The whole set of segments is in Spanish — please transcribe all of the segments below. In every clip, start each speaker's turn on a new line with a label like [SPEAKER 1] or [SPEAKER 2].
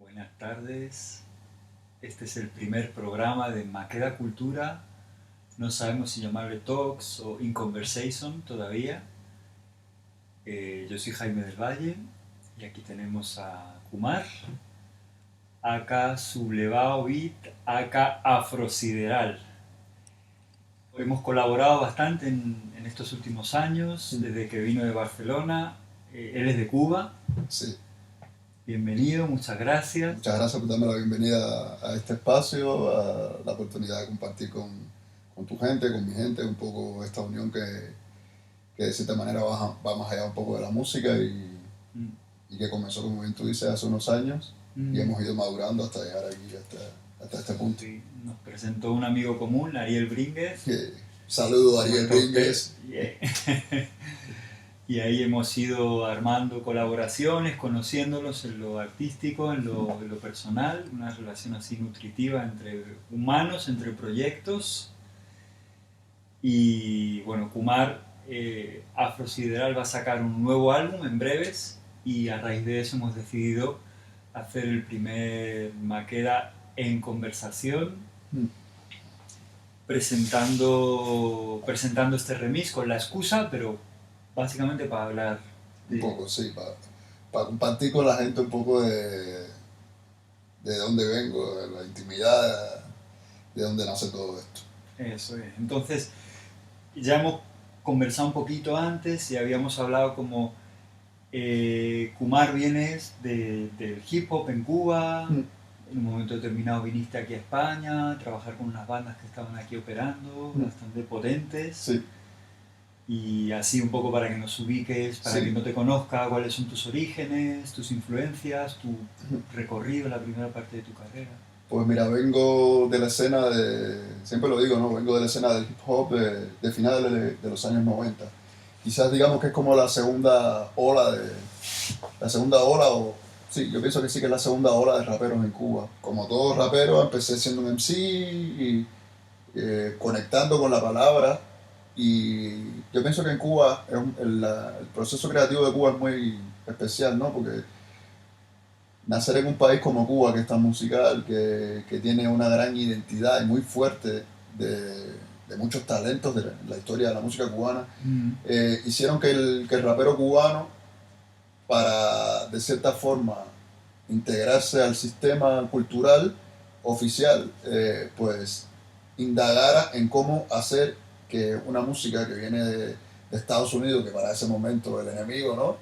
[SPEAKER 1] Buenas tardes. Este es el primer programa de Maqueda Cultura. No sabemos si llamarle Talks o In Conversation todavía. Yo soy Jaime del Valle y aquí tenemos a Kumar, acá Sublevado Beat, acá Afrosideral. Hemos colaborado bastante en estos últimos años, desde que vino de Barcelona. Él es de Cuba.
[SPEAKER 2] Sí.
[SPEAKER 1] Bienvenido, muchas gracias.
[SPEAKER 2] Muchas gracias por darme la bienvenida a este espacio, a la oportunidad de compartir con tu gente, con mi gente, un poco esta unión que de cierta manera va más allá un poco de la música y que comenzó, como bien tú dices, hace unos años y hemos ido madurando hasta llegar aquí, hasta este punto.
[SPEAKER 1] Sí, nos presentó un amigo común, Ariel Brínguez.
[SPEAKER 2] Saludo a Ariel Brínguez.
[SPEAKER 1] Y ahí hemos ido armando colaboraciones, conociéndolos en lo artístico, en lo personal, una relación así nutritiva entre humanos, entre proyectos. Y bueno, Kumar Afrosideral va a sacar un nuevo álbum en breves y a raíz de eso hemos decidido hacer el primer Maqueda en conversación, presentando este remix con la excusa, pero básicamente para hablar
[SPEAKER 2] un poco, sí, para compartir con la gente un poco de dónde vengo, de la intimidad, de dónde nace todo esto.
[SPEAKER 1] Eso es. Entonces, ya hemos conversado un poquito antes y habíamos hablado como Kumar vienes del hip hop en Cuba, en un momento determinado viniste aquí a España a trabajar con unas bandas que estaban aquí operando, bastante potentes.
[SPEAKER 2] Sí.
[SPEAKER 1] Y así un poco para que nos ubiques, para que no te conozca, cuáles son tus orígenes, tus influencias, tu recorrido, la primera parte de tu carrera.
[SPEAKER 2] Pues mira, vengo de la escena siempre lo digo, ¿no? Vengo de la escena del hip hop de finales de los años 90. Quizás digamos que es como la segunda ola sí, yo pienso que sí que es la segunda ola de raperos en Cuba. Como todo rapero, empecé siendo un MC y conectando con la palabra. Y yo pienso que en Cuba, el proceso creativo de Cuba es muy especial, ¿no? Porque nacer en un país como Cuba, que es tan musical, que tiene una gran identidad y muy fuerte de muchos talentos de la historia de la música cubana, hicieron que el rapero cubano, para de cierta forma integrarse al sistema cultural oficial, pues indagara en cómo hacer que una música que viene de Estados Unidos, que para ese momento el enemigo, ¿no?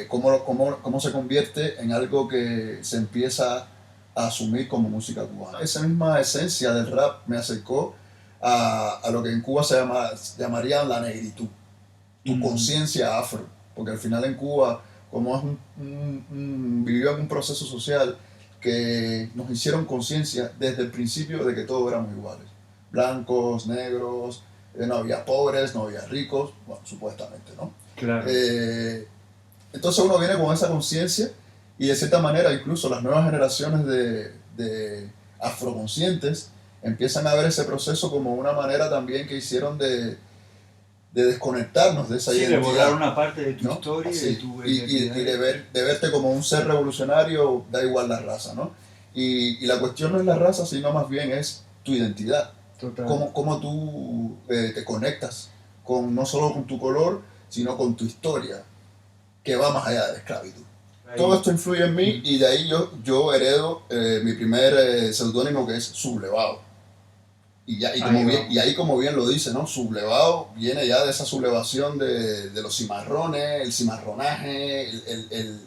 [SPEAKER 2] Cómo se convierte en algo que se empieza a asumir como música cubana. Esa misma esencia del rap me acercó a lo que en Cuba llamarían la negritud, tu conciencia afro, porque al final en Cuba, como es vivió en un proceso social que nos hicieron conciencia desde el principio de que todos éramos iguales, blancos, negros, no había pobres, no había ricos, bueno, supuestamente, ¿no?
[SPEAKER 1] Claro.
[SPEAKER 2] Entonces uno viene con esa conciencia y de cierta manera incluso las nuevas generaciones de afroconscientes empiezan a ver ese proceso como una manera también que hicieron de desconectarnos de esa identidad.
[SPEAKER 1] Sí, de borrar una parte de tu, ¿no? Historia
[SPEAKER 2] sí.
[SPEAKER 1] y de tu
[SPEAKER 2] y de verte como un ser revolucionario, da igual la raza, ¿no? Y la cuestión no es la raza, sino más bien es tu identidad.
[SPEAKER 1] Total.
[SPEAKER 2] Cómo tú te conectas no solo con tu color, sino con tu historia, que va más allá de la esclavitud. Ahí. Todo esto influye en mí y de ahí yo heredo mi primer seudónimo, que es Sublevado. Y ahí como bien lo dice, ¿no? Sublevado viene ya de esa sublevación de los cimarrones, el cimarronaje,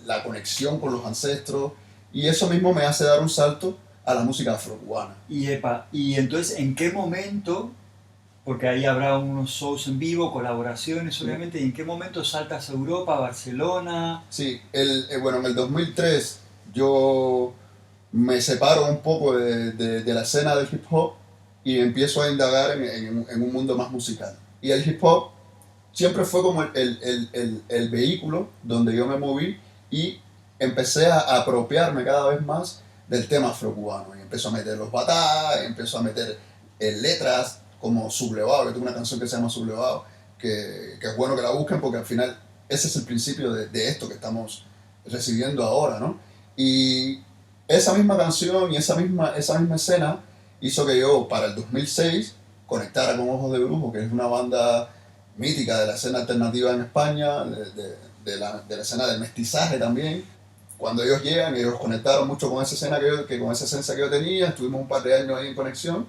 [SPEAKER 2] la conexión con los ancestros. Y eso mismo me hace dar un salto a la música afrocubana.
[SPEAKER 1] Y entonces, ¿en qué momento, porque ahí habrá unos shows en vivo, colaboraciones obviamente, ¿y en qué momento saltas a Europa, a Barcelona?
[SPEAKER 2] Sí, bueno, en el 2003 yo me separo un poco de la escena del hip hop y empiezo a indagar en un mundo más musical. Y el hip hop siempre fue como el vehículo donde yo me moví y empecé a apropiarme cada vez más del tema afrocubano. Y empezó a meter los batá, empezó a meter letras como Sublevado, que tengo una canción que se llama Sublevado, que es bueno que la busquen porque al final ese es el principio de esto que estamos recibiendo ahora, ¿no? Y esa misma canción y esa misma escena hizo que yo, para el 2006, conectara con Ojos de Brujo, que es una banda mítica de la escena alternativa en España, de la escena del mestizaje también. Cuando ellos llegan, ellos conectaron mucho con esa escena con esa esencia que yo tenía, estuvimos un par de años ahí en conexión,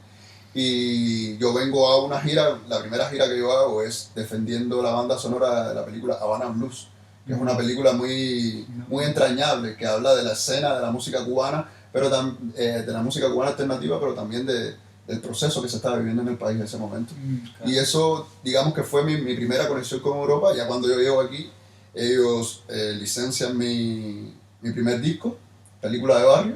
[SPEAKER 2] y yo vengo a una gira, la primera gira que yo hago es defendiendo la banda sonora de la película Havana Blues, que es una película muy, muy entrañable, que habla de la escena de la música cubana, pero de la música cubana alternativa, pero también del proceso que se estaba viviendo en el país en ese momento.
[SPEAKER 1] Claro.
[SPEAKER 2] Y eso, digamos que fue mi primera conexión con Europa. Ya cuando yo llego aquí, ellos licencian mi primer disco, Película de Barrio.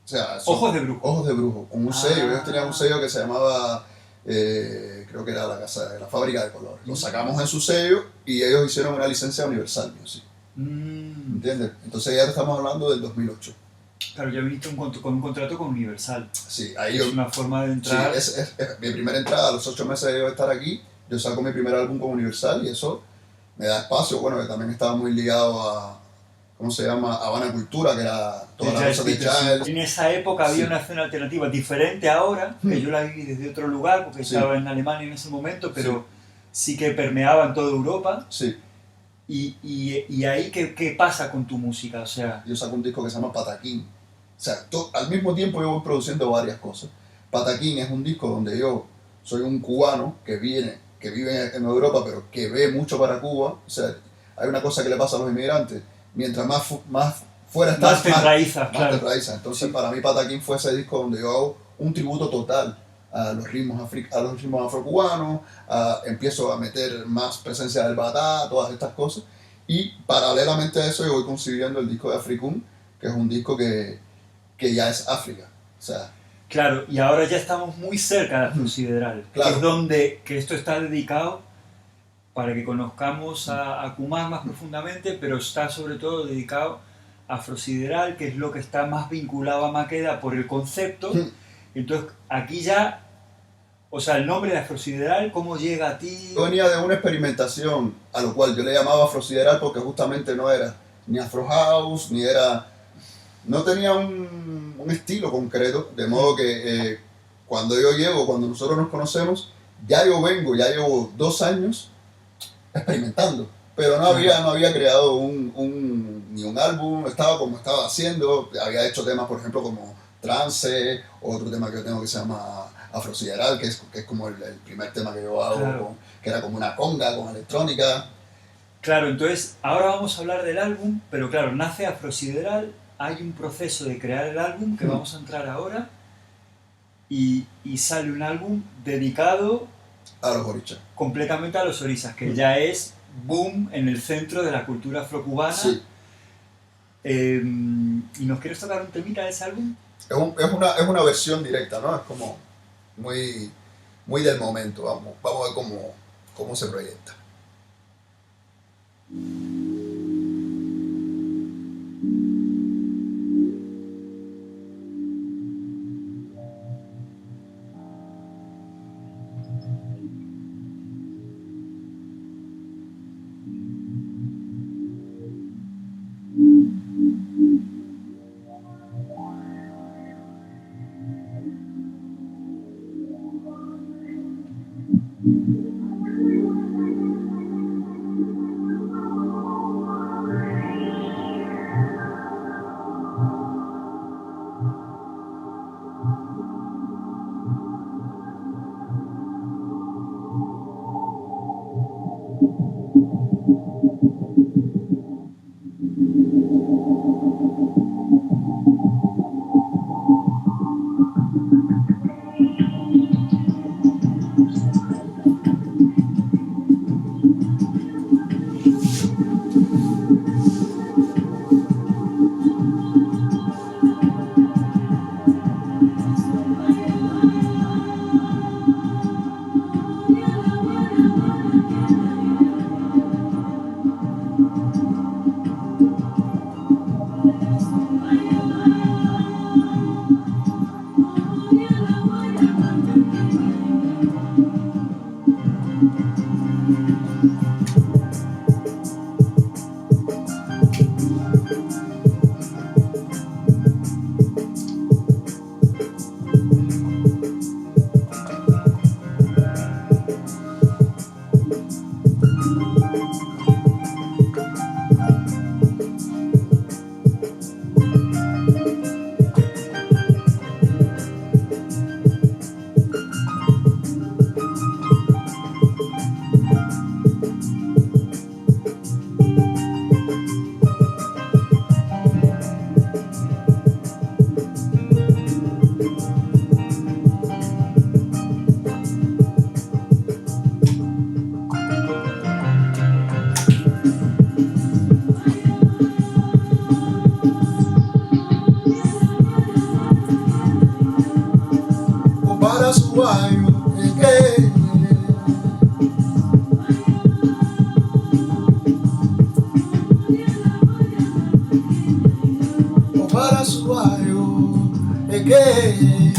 [SPEAKER 2] O sea,
[SPEAKER 1] Ojos de Brujo.
[SPEAKER 2] Ojos de Brujo, con un sello. Ellos tenían un sello que se llamaba, creo que era la Fábrica de Colores. Lo sacamos en su sello y ellos hicieron una licencia Universal Music. ¿Entiendes? Entonces ya estamos hablando del 2008.
[SPEAKER 1] Claro, ya viniste con un contrato con Universal.
[SPEAKER 2] Sí, ahí
[SPEAKER 1] es una forma de entrar.
[SPEAKER 2] Sí, es mi primera entrada. A los 8 meses de estar aquí, yo saco mi primer álbum con Universal y eso me da espacio. Bueno, que también estaba muy ligado a, ¿cómo se llama? Habana Cultura, que era toda la cosa de jazz.
[SPEAKER 1] En esa época había una escena alternativa diferente ahora, que yo la viví desde otro lugar, porque estaba en Alemania en ese momento, pero sí que permeaba en toda Europa.
[SPEAKER 2] Sí.
[SPEAKER 1] Y ahí, ¿qué pasa con tu música? O sea,
[SPEAKER 2] yo saco un disco que se llama Pataquín. O sea, al mismo tiempo yo voy produciendo varias cosas. Pataquín es un disco donde yo soy un cubano que vive en Europa, pero que ve mucho para Cuba. O sea, hay una cosa que le pasa a los inmigrantes. Mientras más fuera estás,
[SPEAKER 1] más te enraizas, claro.
[SPEAKER 2] Entonces, para mí Pataquín fue ese disco donde yo hago un tributo total a los ritmos afrocubanos, empiezo a meter más presencia del batá, todas estas cosas. Y paralelamente a eso yo voy consiguiendo el disco de Africún, que es un disco que ya es África. O sea,
[SPEAKER 1] claro, y ahora ya estamos muy cerca de Afrosideral,
[SPEAKER 2] claro.
[SPEAKER 1] que es donde que esto está dedicado para que conozcamos a Kumar más profundamente, pero está sobre todo dedicado a Afrosideral, que es lo que está más vinculado a Maqueda por el concepto. Entonces, aquí ya, o sea, el nombre de Afrosideral, ¿cómo llega a ti?
[SPEAKER 2] Yo venía de una experimentación a lo cual yo le llamaba Afrosideral porque justamente no era ni Afro House, ni era... No tenía un estilo concreto, de modo que cuando nosotros nos conocemos, ya llevo 2 años experimentando, pero no había creado ni un álbum, estaba como estaba haciendo, había hecho temas, por ejemplo, como Trance, otro tema que yo tengo que se llama Afrosideral, que es como el primer tema que yo hago,
[SPEAKER 1] claro.
[SPEAKER 2] Que era como una conga con electrónica.
[SPEAKER 1] Claro, entonces ahora vamos a hablar del álbum, pero claro, nace Afrosideral, hay un proceso de crear el álbum que vamos a entrar ahora y sale un álbum dedicado
[SPEAKER 2] a los orichas.
[SPEAKER 1] Completamente a los orisas, que ya es boom en el centro de la cultura afrocubana.
[SPEAKER 2] Sí.
[SPEAKER 1] ¿Y nos quieres tocar un temita de ese álbum?
[SPEAKER 2] Es una versión directa, ¿no? Es como muy, muy del momento. Vamos a ver cómo se proyecta. Subayo, que o para Subayo, que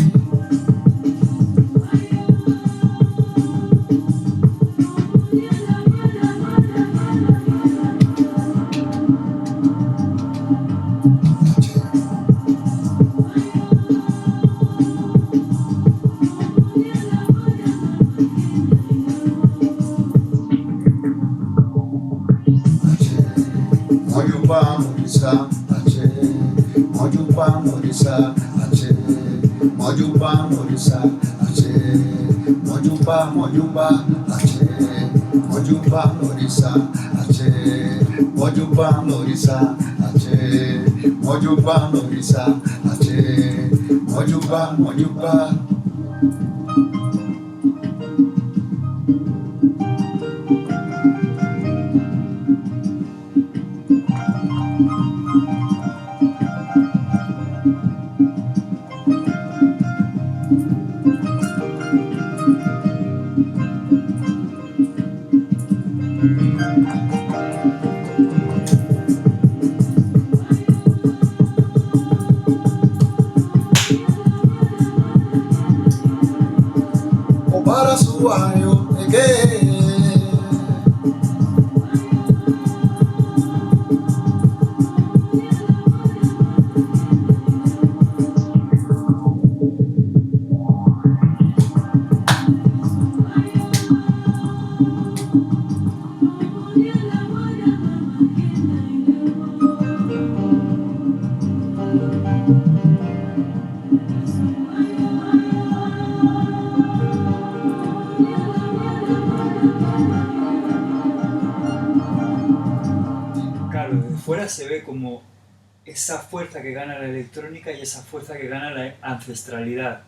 [SPEAKER 2] Mojuba Morisa, Ache, Mojuba Morisa, Ache, Mojuba Morisa, Ache, Mojuba Ache, Mojuba Morisa, Ache, Mojuba Morisa, Ache, Mojuba Morisa, Ache, Mojuba. O para Subayo, que
[SPEAKER 1] Claro, desde fuera se ve como esa fuerza que gana la electrónica y esa fuerza que gana la ancestralidad.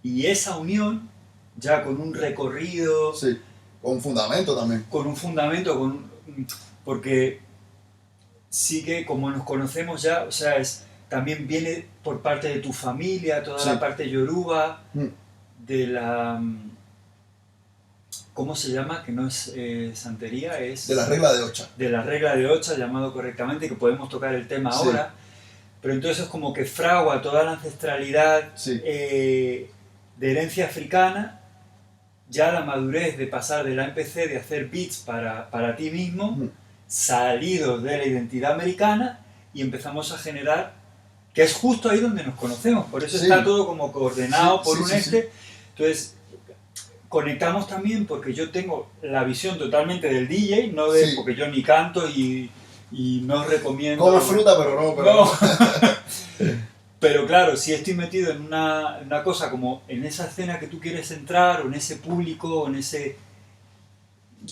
[SPEAKER 1] Y esa unión, ya con un recorrido,
[SPEAKER 2] sí, con un fundamento también.
[SPEAKER 1] con un fundamento, porque sí que como nos conocemos ya, o sea, también viene por parte de tu familia, toda
[SPEAKER 2] Sí.
[SPEAKER 1] la parte yoruba,
[SPEAKER 2] Mm.
[SPEAKER 1] de la... ¿Cómo se llama? Que no es santería, es...
[SPEAKER 2] De la regla de Ocha.
[SPEAKER 1] De la regla de Ocha, llamado correctamente, que podemos tocar el tema
[SPEAKER 2] Sí.
[SPEAKER 1] ahora. Pero entonces es como que fragua toda la ancestralidad
[SPEAKER 2] Sí.
[SPEAKER 1] de herencia africana, ya la madurez de pasar de la MPC, de hacer beats para ti mismo,
[SPEAKER 2] Mm.
[SPEAKER 1] salidos de la identidad americana, y empezamos a generar, que es justo ahí donde nos conocemos, por eso
[SPEAKER 2] Sí.
[SPEAKER 1] está todo como coordenado
[SPEAKER 2] Sí,
[SPEAKER 1] por
[SPEAKER 2] sí,
[SPEAKER 1] un
[SPEAKER 2] sí,
[SPEAKER 1] este. Entonces, conectamos también porque yo tengo la visión totalmente del DJ, no de,
[SPEAKER 2] Sí.
[SPEAKER 1] porque yo ni canto y no os recomiendo...
[SPEAKER 2] Come fruta, pero no.
[SPEAKER 1] No. Pero claro, si estoy metido en una cosa como en esa escena que tú quieres entrar, o en ese público, o en ese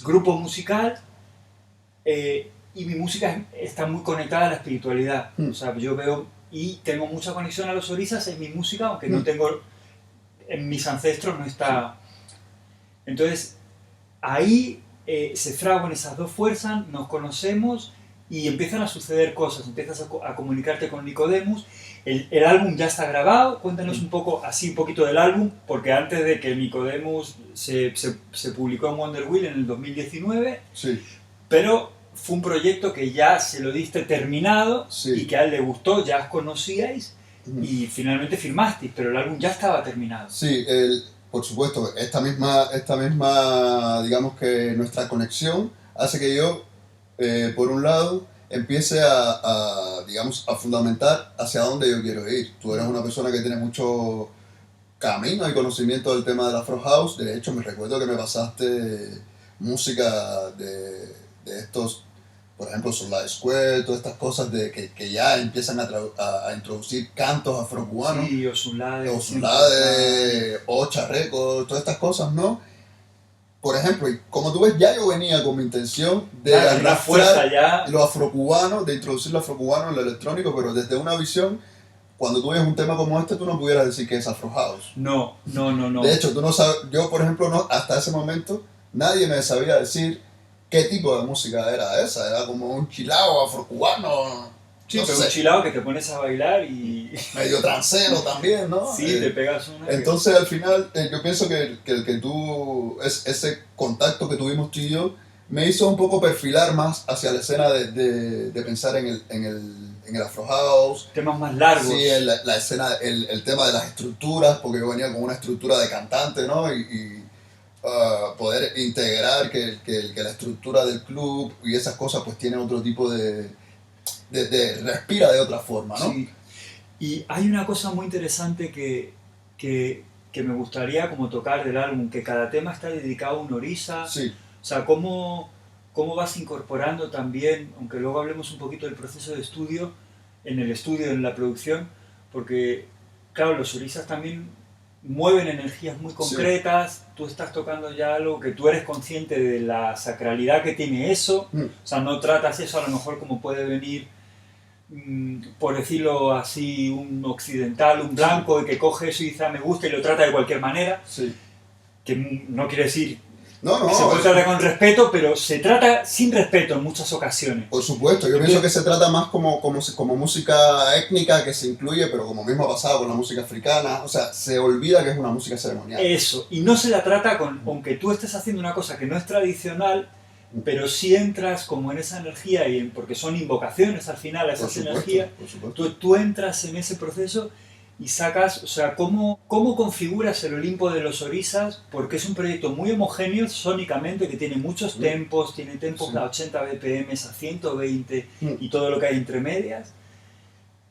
[SPEAKER 1] grupo musical, y mi música está muy conectada a la espiritualidad.
[SPEAKER 2] Mm.
[SPEAKER 1] O sea, yo veo y tengo mucha conexión a los orisas en mi música, aunque no
[SPEAKER 2] Mm.
[SPEAKER 1] tengo, en mis ancestros no está. Entonces, ahí se fraguan esas dos fuerzas, nos conocemos y empiezan a suceder cosas, empiezas a comunicarte con Nicodemus. El álbum ya está grabado, cuéntanos un poco, así un poquito del álbum, porque antes de que Nicodemus se publicó en Wonder Wheel en el 2019,
[SPEAKER 2] Sí.
[SPEAKER 1] pero fue un proyecto que ya se lo diste terminado,
[SPEAKER 2] Sí.
[SPEAKER 1] y que a él le gustó, ya os conocíais
[SPEAKER 2] Mm.
[SPEAKER 1] y finalmente firmasteis, pero el álbum ya estaba terminado.
[SPEAKER 2] Sí, por supuesto, esta misma, digamos que nuestra conexión hace que yo, por un lado, empiece digamos, a fundamentar hacia dónde yo quiero ir. Tú eres una persona que tiene mucho camino y conocimiento del tema del Afro House. De hecho, me recuerdo que me pasaste música de estos, por ejemplo, Solar Square, todas estas cosas que ya empiezan a introducir cantos afrocubanos.
[SPEAKER 1] Sí, Osunlade,
[SPEAKER 2] Osunlade, Ocha Records, todas estas cosas, ¿no? Por ejemplo, y como tú ves, ya yo venía con mi intención de
[SPEAKER 1] claro, la fuerza
[SPEAKER 2] arrastrar
[SPEAKER 1] ya.
[SPEAKER 2] lo afrocubano, de introducir lo afrocubano en lo electrónico, pero desde una visión, cuando tú ves un tema como este, tú no pudieras decir que es Afro House.
[SPEAKER 1] No.
[SPEAKER 2] De hecho, tú no sabes, yo por ejemplo, no, hasta ese momento, nadie me sabía decir qué tipo de música era esa. Era como un chilao afrocubano.
[SPEAKER 1] Sí,
[SPEAKER 2] no
[SPEAKER 1] pero
[SPEAKER 2] sé,
[SPEAKER 1] un chill out que te pones a bailar y
[SPEAKER 2] medio transero también, ¿no?
[SPEAKER 1] sí, te pegas una.
[SPEAKER 2] Entonces al final yo pienso ese contacto que tuvimos tú y yo me hizo un poco perfilar más hacia la escena de pensar en el Afro House.
[SPEAKER 1] Temas más largos.
[SPEAKER 2] Sí, la escena, el tema de las estructuras, porque yo venía con una estructura de cantante, ¿no? Poder integrar que la estructura del club y esas cosas pues tienen otro tipo de respira de otra forma, ¿no?
[SPEAKER 1] Sí. Y hay una cosa muy interesante que me gustaría como tocar del álbum, que cada tema está dedicado a un orisa.
[SPEAKER 2] Sí,
[SPEAKER 1] O sea, cómo vas incorporando también, aunque luego hablemos un poquito del proceso de estudio, en la producción, porque, claro, los orisas también mueven energías muy concretas, tú estás tocando ya algo que tú eres consciente de la sacralidad que tiene eso,
[SPEAKER 2] mm,
[SPEAKER 1] o sea, no tratas eso a lo mejor como puede venir, por decirlo así, un occidental, un blanco, y que coge eso y dice, "Ah, me gusta", y lo trata de cualquier manera,
[SPEAKER 2] sí.
[SPEAKER 1] que no quiere decir
[SPEAKER 2] No,
[SPEAKER 1] que se
[SPEAKER 2] no,
[SPEAKER 1] puede tratar con respeto, pero se trata sin respeto en muchas ocasiones.
[SPEAKER 2] por supuesto, yo pienso que se trata más como música étnica que se incluye, pero como mismo ha pasado con la música africana, o sea, se olvida que es una música ceremonial.
[SPEAKER 1] Eso, y no se la trata con, aunque tú estés haciendo una cosa que no es tradicional, pero sí entras como en esa energía, porque son invocaciones al final a esas energías,
[SPEAKER 2] Por supuesto.
[SPEAKER 1] tú entras en ese proceso y sacas, o sea, cómo configuras el Olimpo de los Orisas, porque es un proyecto muy homogéneo sónicamente, que tiene muchos tempos, tiene tempos
[SPEAKER 2] Sí.
[SPEAKER 1] a 80 BPM, a 120
[SPEAKER 2] Mm.
[SPEAKER 1] y todo lo que hay entre medias.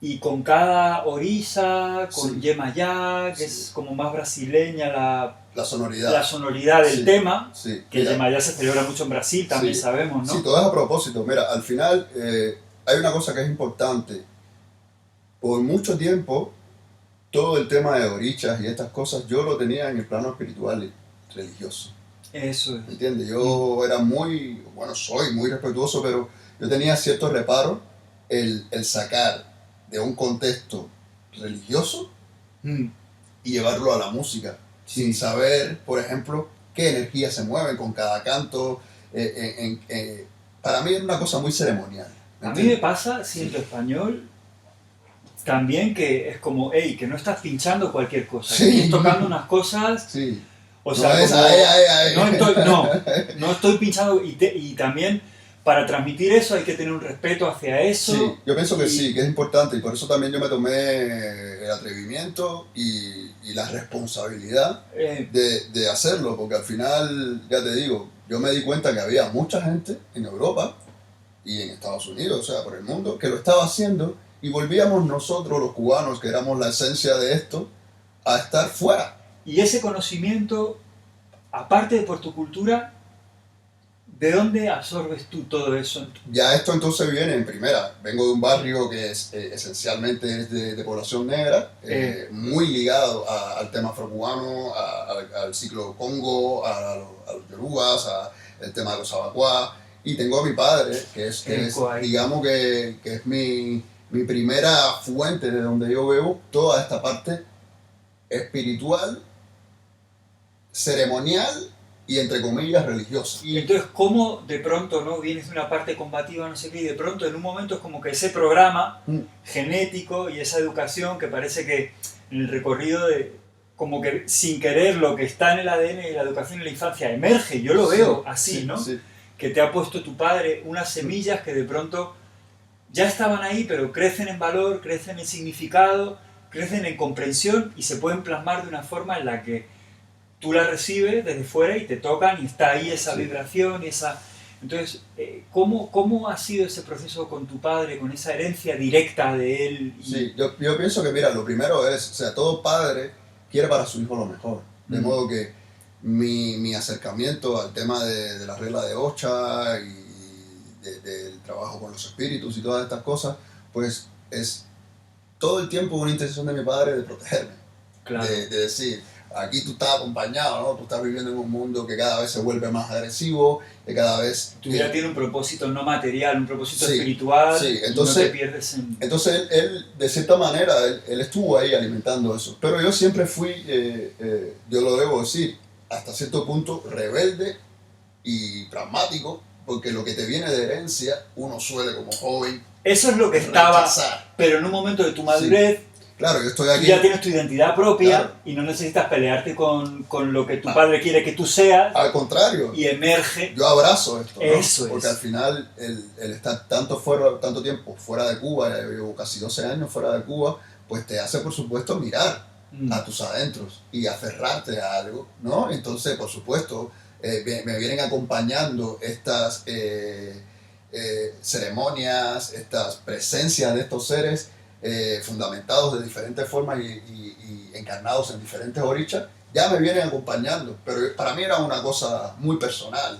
[SPEAKER 1] Y con cada orisa, con
[SPEAKER 2] Sí.
[SPEAKER 1] Yemayá, que
[SPEAKER 2] Sí.
[SPEAKER 1] es como más brasileña la
[SPEAKER 2] sonoridad.
[SPEAKER 1] sonoridad del
[SPEAKER 2] Sí.
[SPEAKER 1] tema,
[SPEAKER 2] Sí.
[SPEAKER 1] que
[SPEAKER 2] Mira,
[SPEAKER 1] Yemayá se celebra mucho en Brasil, también
[SPEAKER 2] Sí.
[SPEAKER 1] sabemos, ¿no?
[SPEAKER 2] Sí, todo es a propósito. Mira, al final hay una cosa que es importante. Por mucho tiempo, todo el tema de orichas y estas cosas, yo lo tenía en el plano espiritual y religioso.
[SPEAKER 1] Eso es.
[SPEAKER 2] ¿Entiendes? Yo era soy muy respetuoso, pero yo tenía cierto reparo el sacar de un contexto religioso
[SPEAKER 1] Mm.
[SPEAKER 2] y llevarlo a la música, sin saber, por ejemplo, qué energías se mueven con cada canto. Para mí era una cosa muy ceremonial.
[SPEAKER 1] A mí me pasa, siendo español, también que es como, hey, que no estás pinchando cualquier cosa,
[SPEAKER 2] Sí.
[SPEAKER 1] que estás tocando unas cosas,
[SPEAKER 2] Sí.
[SPEAKER 1] o sea,
[SPEAKER 2] No es
[SPEAKER 1] como,
[SPEAKER 2] ay.
[SPEAKER 1] no estoy pinchando, y también para transmitir eso hay que tener un respeto hacia eso.
[SPEAKER 2] Sí, yo pienso que
[SPEAKER 1] y-
[SPEAKER 2] sí, que es importante y por eso también yo me tomé el atrevimiento y la responsabilidad
[SPEAKER 1] eh,
[SPEAKER 2] de hacerlo, porque al final, ya te digo, yo me di cuenta que había mucha gente en Europa y en Estados Unidos, o sea, por el mundo, que lo estaba haciendo y volvíamos nosotros, los cubanos, que éramos la esencia de esto, a estar fuera.
[SPEAKER 1] y ese conocimiento, aparte de por tu cultura, ¿de dónde absorbes tú todo eso?
[SPEAKER 2] Ya esto entonces viene en primera. Vengo de un barrio que es esencialmente es de población negra, muy ligado al tema afrocubano, al ciclo Congo, a los yorubas, al tema de los abacuá. Y tengo a mi padre, que es digamos que es mi primera fuente de donde yo veo toda esta parte espiritual, ceremonial y entre comillas religiosa.
[SPEAKER 1] Y entonces, ¿cómo de pronto no vienes de una parte combativa, no sé qué, y de pronto en un momento es como que ese programa genético y esa educación que parece que en el recorrido de, como que sin querer lo que está en el ADN y la educación en la infancia emerge, yo lo veo así,
[SPEAKER 2] sí,
[SPEAKER 1] ¿no?
[SPEAKER 2] Sí.
[SPEAKER 1] Que te ha puesto tu padre unas semillas que de pronto ya estaban ahí, pero crecen en valor, crecen en significado, crecen en comprensión y se pueden plasmar de una forma en la que tú la recibes desde fuera y te tocan y está ahí esa vibración y esa... Entonces, ¿cómo ha sido ese proceso con tu padre, con esa herencia directa de él?
[SPEAKER 2] Sí, yo pienso que, mira, lo primero es, o sea, todo padre quiere para su hijo lo mejor. De modo que mi acercamiento al tema de la regla de Ocha y del trabajo con los espíritus y todas estas cosas, pues es todo el tiempo una intención de mi padre de protegerme.
[SPEAKER 1] Claro.
[SPEAKER 2] De decir, aquí tú estás acompañado, ¿no? Tú estás viviendo en un mundo que cada vez se vuelve más agresivo, que cada vez...
[SPEAKER 1] Tu vida tiene un propósito no material, un propósito
[SPEAKER 2] Sí,
[SPEAKER 1] espiritual,
[SPEAKER 2] sí,
[SPEAKER 1] y
[SPEAKER 2] entonces-
[SPEAKER 1] no te pierdes en...
[SPEAKER 2] Entonces él de cierta manera, él estuvo ahí alimentando eso. Pero yo siempre fui, yo lo debo decir, hasta cierto punto rebelde y pragmático, porque lo que te viene de herencia, uno suele como joven
[SPEAKER 1] Eso es lo que estaba,
[SPEAKER 2] rechazar.
[SPEAKER 1] pero en un momento de tu madurez,
[SPEAKER 2] Claro, yo estoy
[SPEAKER 1] tú
[SPEAKER 2] aquí.
[SPEAKER 1] ya tienes tu identidad propia,
[SPEAKER 2] Claro.
[SPEAKER 1] y no necesitas pelearte con lo que tu padre quiere que tú seas,
[SPEAKER 2] Al contrario,
[SPEAKER 1] y emerge.
[SPEAKER 2] yo abrazo esto, ¿no?
[SPEAKER 1] Eso
[SPEAKER 2] Porque
[SPEAKER 1] es.
[SPEAKER 2] al final el estar tanto tiempo fuera de Cuba, ya llevo casi 12 años fuera de Cuba, pues te hace por supuesto mirar a tus adentros y aferrarte a algo, ¿no? Entonces, por supuesto, me vienen acompañando estas ceremonias, estas presencias de estos seres fundamentados de diferentes formas y encarnados en diferentes orichas, ya me vienen acompañando, pero para mí era una cosa muy personal.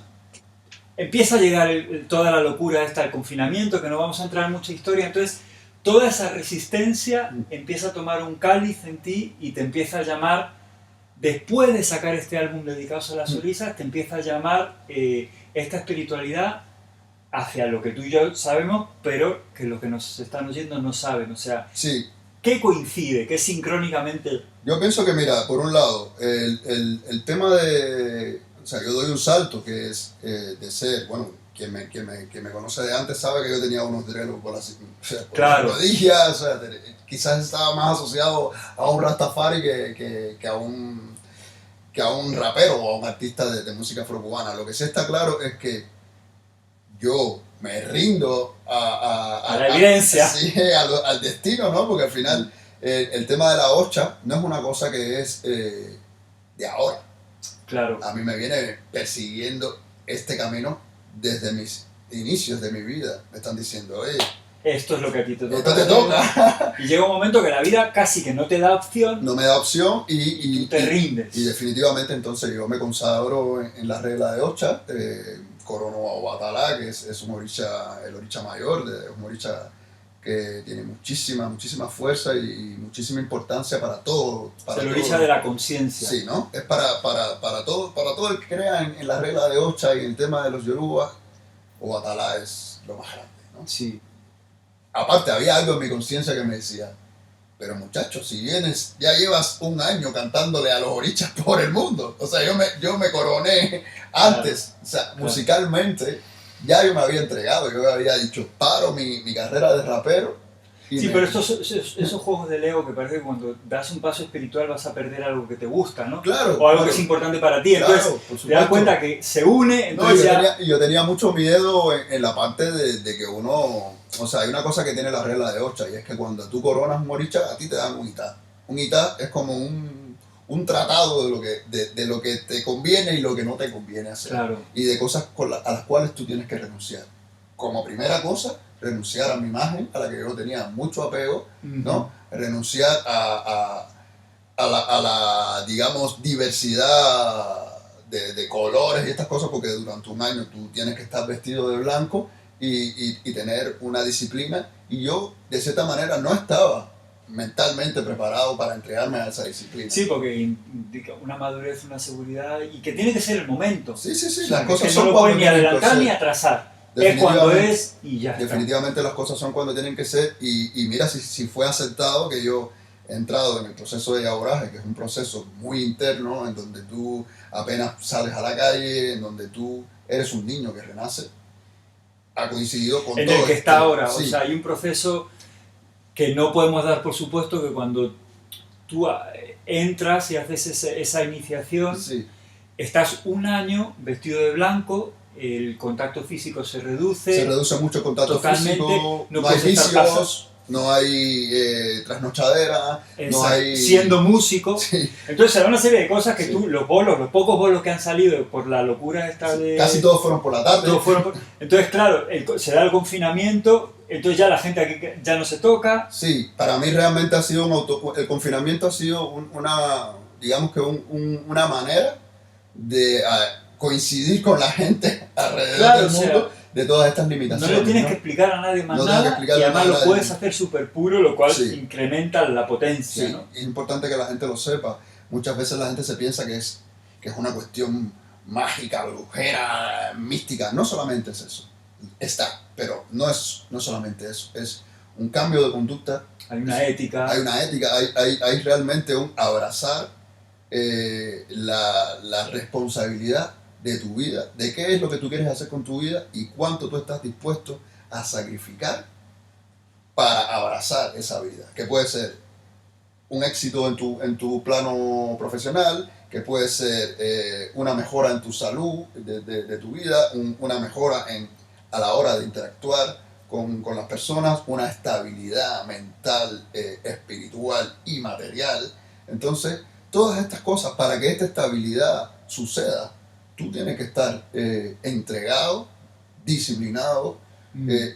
[SPEAKER 1] Empieza a llegar toda la locura esta del confinamiento, que no vamos a entrar en mucha historia, entonces toda esa resistencia empieza a tomar un cáliz en ti y te empieza a llamar, después de sacar este álbum dedicado a las orisas, te empieza a llamar esta espiritualidad hacia lo que tú y yo sabemos, pero que los que nos están oyendo no saben. O sea,
[SPEAKER 2] Sí,
[SPEAKER 1] ¿qué coincide? ¿Qué sincrónicamente?
[SPEAKER 2] yo pienso que, mira, por un lado, el tema de... O sea, yo doy un salto que es de ser, bueno, quien me conoce de antes sabe que yo tenía unos drelos por las, por las rodillas, o sea, quizás estaba más asociado a un Rastafari que a un rapero o a un artista de música afrocubana. Lo que sí está claro es que yo me rindo
[SPEAKER 1] a la evidencia.
[SPEAKER 2] Sí, al destino, ¿no? Porque al final el tema de la ocha no es una cosa que es de ahora.
[SPEAKER 1] Claro.
[SPEAKER 2] A mí me viene persiguiendo este camino desde mis inicios de mi vida. Me están diciendo,
[SPEAKER 1] esto es lo que a ti te toca.
[SPEAKER 2] Esto te toca.
[SPEAKER 1] Y llega un momento que la vida casi que no te da opción.
[SPEAKER 2] No me da opción y
[SPEAKER 1] tú te rindes.
[SPEAKER 2] Y definitivamente entonces yo me consagro en la regla de ocha. Corono a Obatalá, que es un oricha, el oricha mayor, un oricha que tiene muchísima fuerza y muchísima importancia para todo.
[SPEAKER 1] Para el oricha de la conciencia.
[SPEAKER 2] Sí, ¿no? Es para todo el que crea en la regla de ocha y en el tema de los yorubas, Obatalá es lo más grande, ¿no?
[SPEAKER 1] Sí.
[SPEAKER 2] Aparte, había algo en mi conciencia que me decía, pero muchachos, si vienes, ya llevas un año cantándole a los orichas por el mundo. O sea, yo me coroné antes, claro. O sea, claro. Musicalmente, ya yo me había entregado, yo había dicho, paro mi carrera de rapero.
[SPEAKER 1] Sí, pero esos juegos de Lego que parece que cuando das un paso espiritual vas a perder algo que te gusta, ¿no?
[SPEAKER 2] Claro.
[SPEAKER 1] O algo que es importante para ti. Entonces, te das cuenta que se une. Entonces
[SPEAKER 2] yo tenía mucho miedo en la parte de que uno... O sea, hay una cosa que tiene la regla de ocha y es que cuando tú coronas un oricha, a ti te dan un itá. Un itá es como un tratado de lo que te conviene y lo que no te conviene hacer.
[SPEAKER 1] Claro.
[SPEAKER 2] Y de cosas a las cuales tú tienes que renunciar. Como primera cosa, renunciar a mi imagen, a la que yo tenía mucho apego, ¿no? Renunciar a la, digamos, diversidad de colores y estas cosas, porque durante un año tú tienes que estar vestido de blanco y tener una disciplina. Y yo, de cierta manera, no estaba mentalmente preparado para entregarme a esa disciplina.
[SPEAKER 1] Sí, porque indica una madurez, una seguridad, y que tiene que ser el momento.
[SPEAKER 2] Sí, sí, sí.
[SPEAKER 1] O sea,
[SPEAKER 2] las cosas
[SPEAKER 1] que
[SPEAKER 2] son
[SPEAKER 1] no lo pueden ni adelantar ni atrasar. Es cuando es y ya está.
[SPEAKER 2] Definitivamente las cosas son cuando tienen que ser. Y mira, si fue aceptado que yo he entrado en el proceso de yaoraje, que es un proceso muy interno, en donde tú apenas sales a la calle, en donde tú eres un niño que renace, ha coincidido con
[SPEAKER 1] en
[SPEAKER 2] todo
[SPEAKER 1] el que está ahora.
[SPEAKER 2] Sí.
[SPEAKER 1] O sea, hay un proceso que no podemos dar por supuesto, que cuando tú entras y haces esa iniciación,
[SPEAKER 2] sí.
[SPEAKER 1] Estás un año vestido de blanco, el contacto físico se reduce.
[SPEAKER 2] Se reduce mucho el contacto físico,
[SPEAKER 1] no
[SPEAKER 2] hay vicios, no hay trasnochadera, no hay...
[SPEAKER 1] Siendo músico.
[SPEAKER 2] Sí.
[SPEAKER 1] Entonces será una serie de cosas que tú, los pocos bolos que han salido por la locura esta de...
[SPEAKER 2] Casi todos fueron por la tarde.
[SPEAKER 1] Entonces, claro, se da el confinamiento, entonces ya la gente aquí ya no se toca.
[SPEAKER 2] Sí, para mí realmente ha sido el confinamiento ha sido digamos que una manera de coincidir con la gente alrededor del mundo de todas estas limitaciones.
[SPEAKER 1] No le tienes que explicar a nadie más nada, y además lo puedes hacer súper puro, lo cual incrementa la potencia.
[SPEAKER 2] Sí,
[SPEAKER 1] ¿no?
[SPEAKER 2] Es importante que la gente lo sepa. Muchas veces la gente se piensa que es una cuestión mágica, brujera, mística. No solamente es eso. Está, pero no es solamente eso. Es un cambio de conducta.
[SPEAKER 1] Hay una ética.
[SPEAKER 2] Hay realmente un abrazar la responsabilidad de tu vida, de qué es lo que tú quieres hacer con tu vida y cuánto tú estás dispuesto a sacrificar para abrazar esa vida, que puede ser un éxito en tu plano profesional, que puede ser una mejora en tu salud de tu vida, una mejora a la hora de interactuar con las personas, una estabilidad mental, espiritual y material. Entonces, todas estas cosas, para que esta estabilidad suceda, tú tienes que estar entregado, disciplinado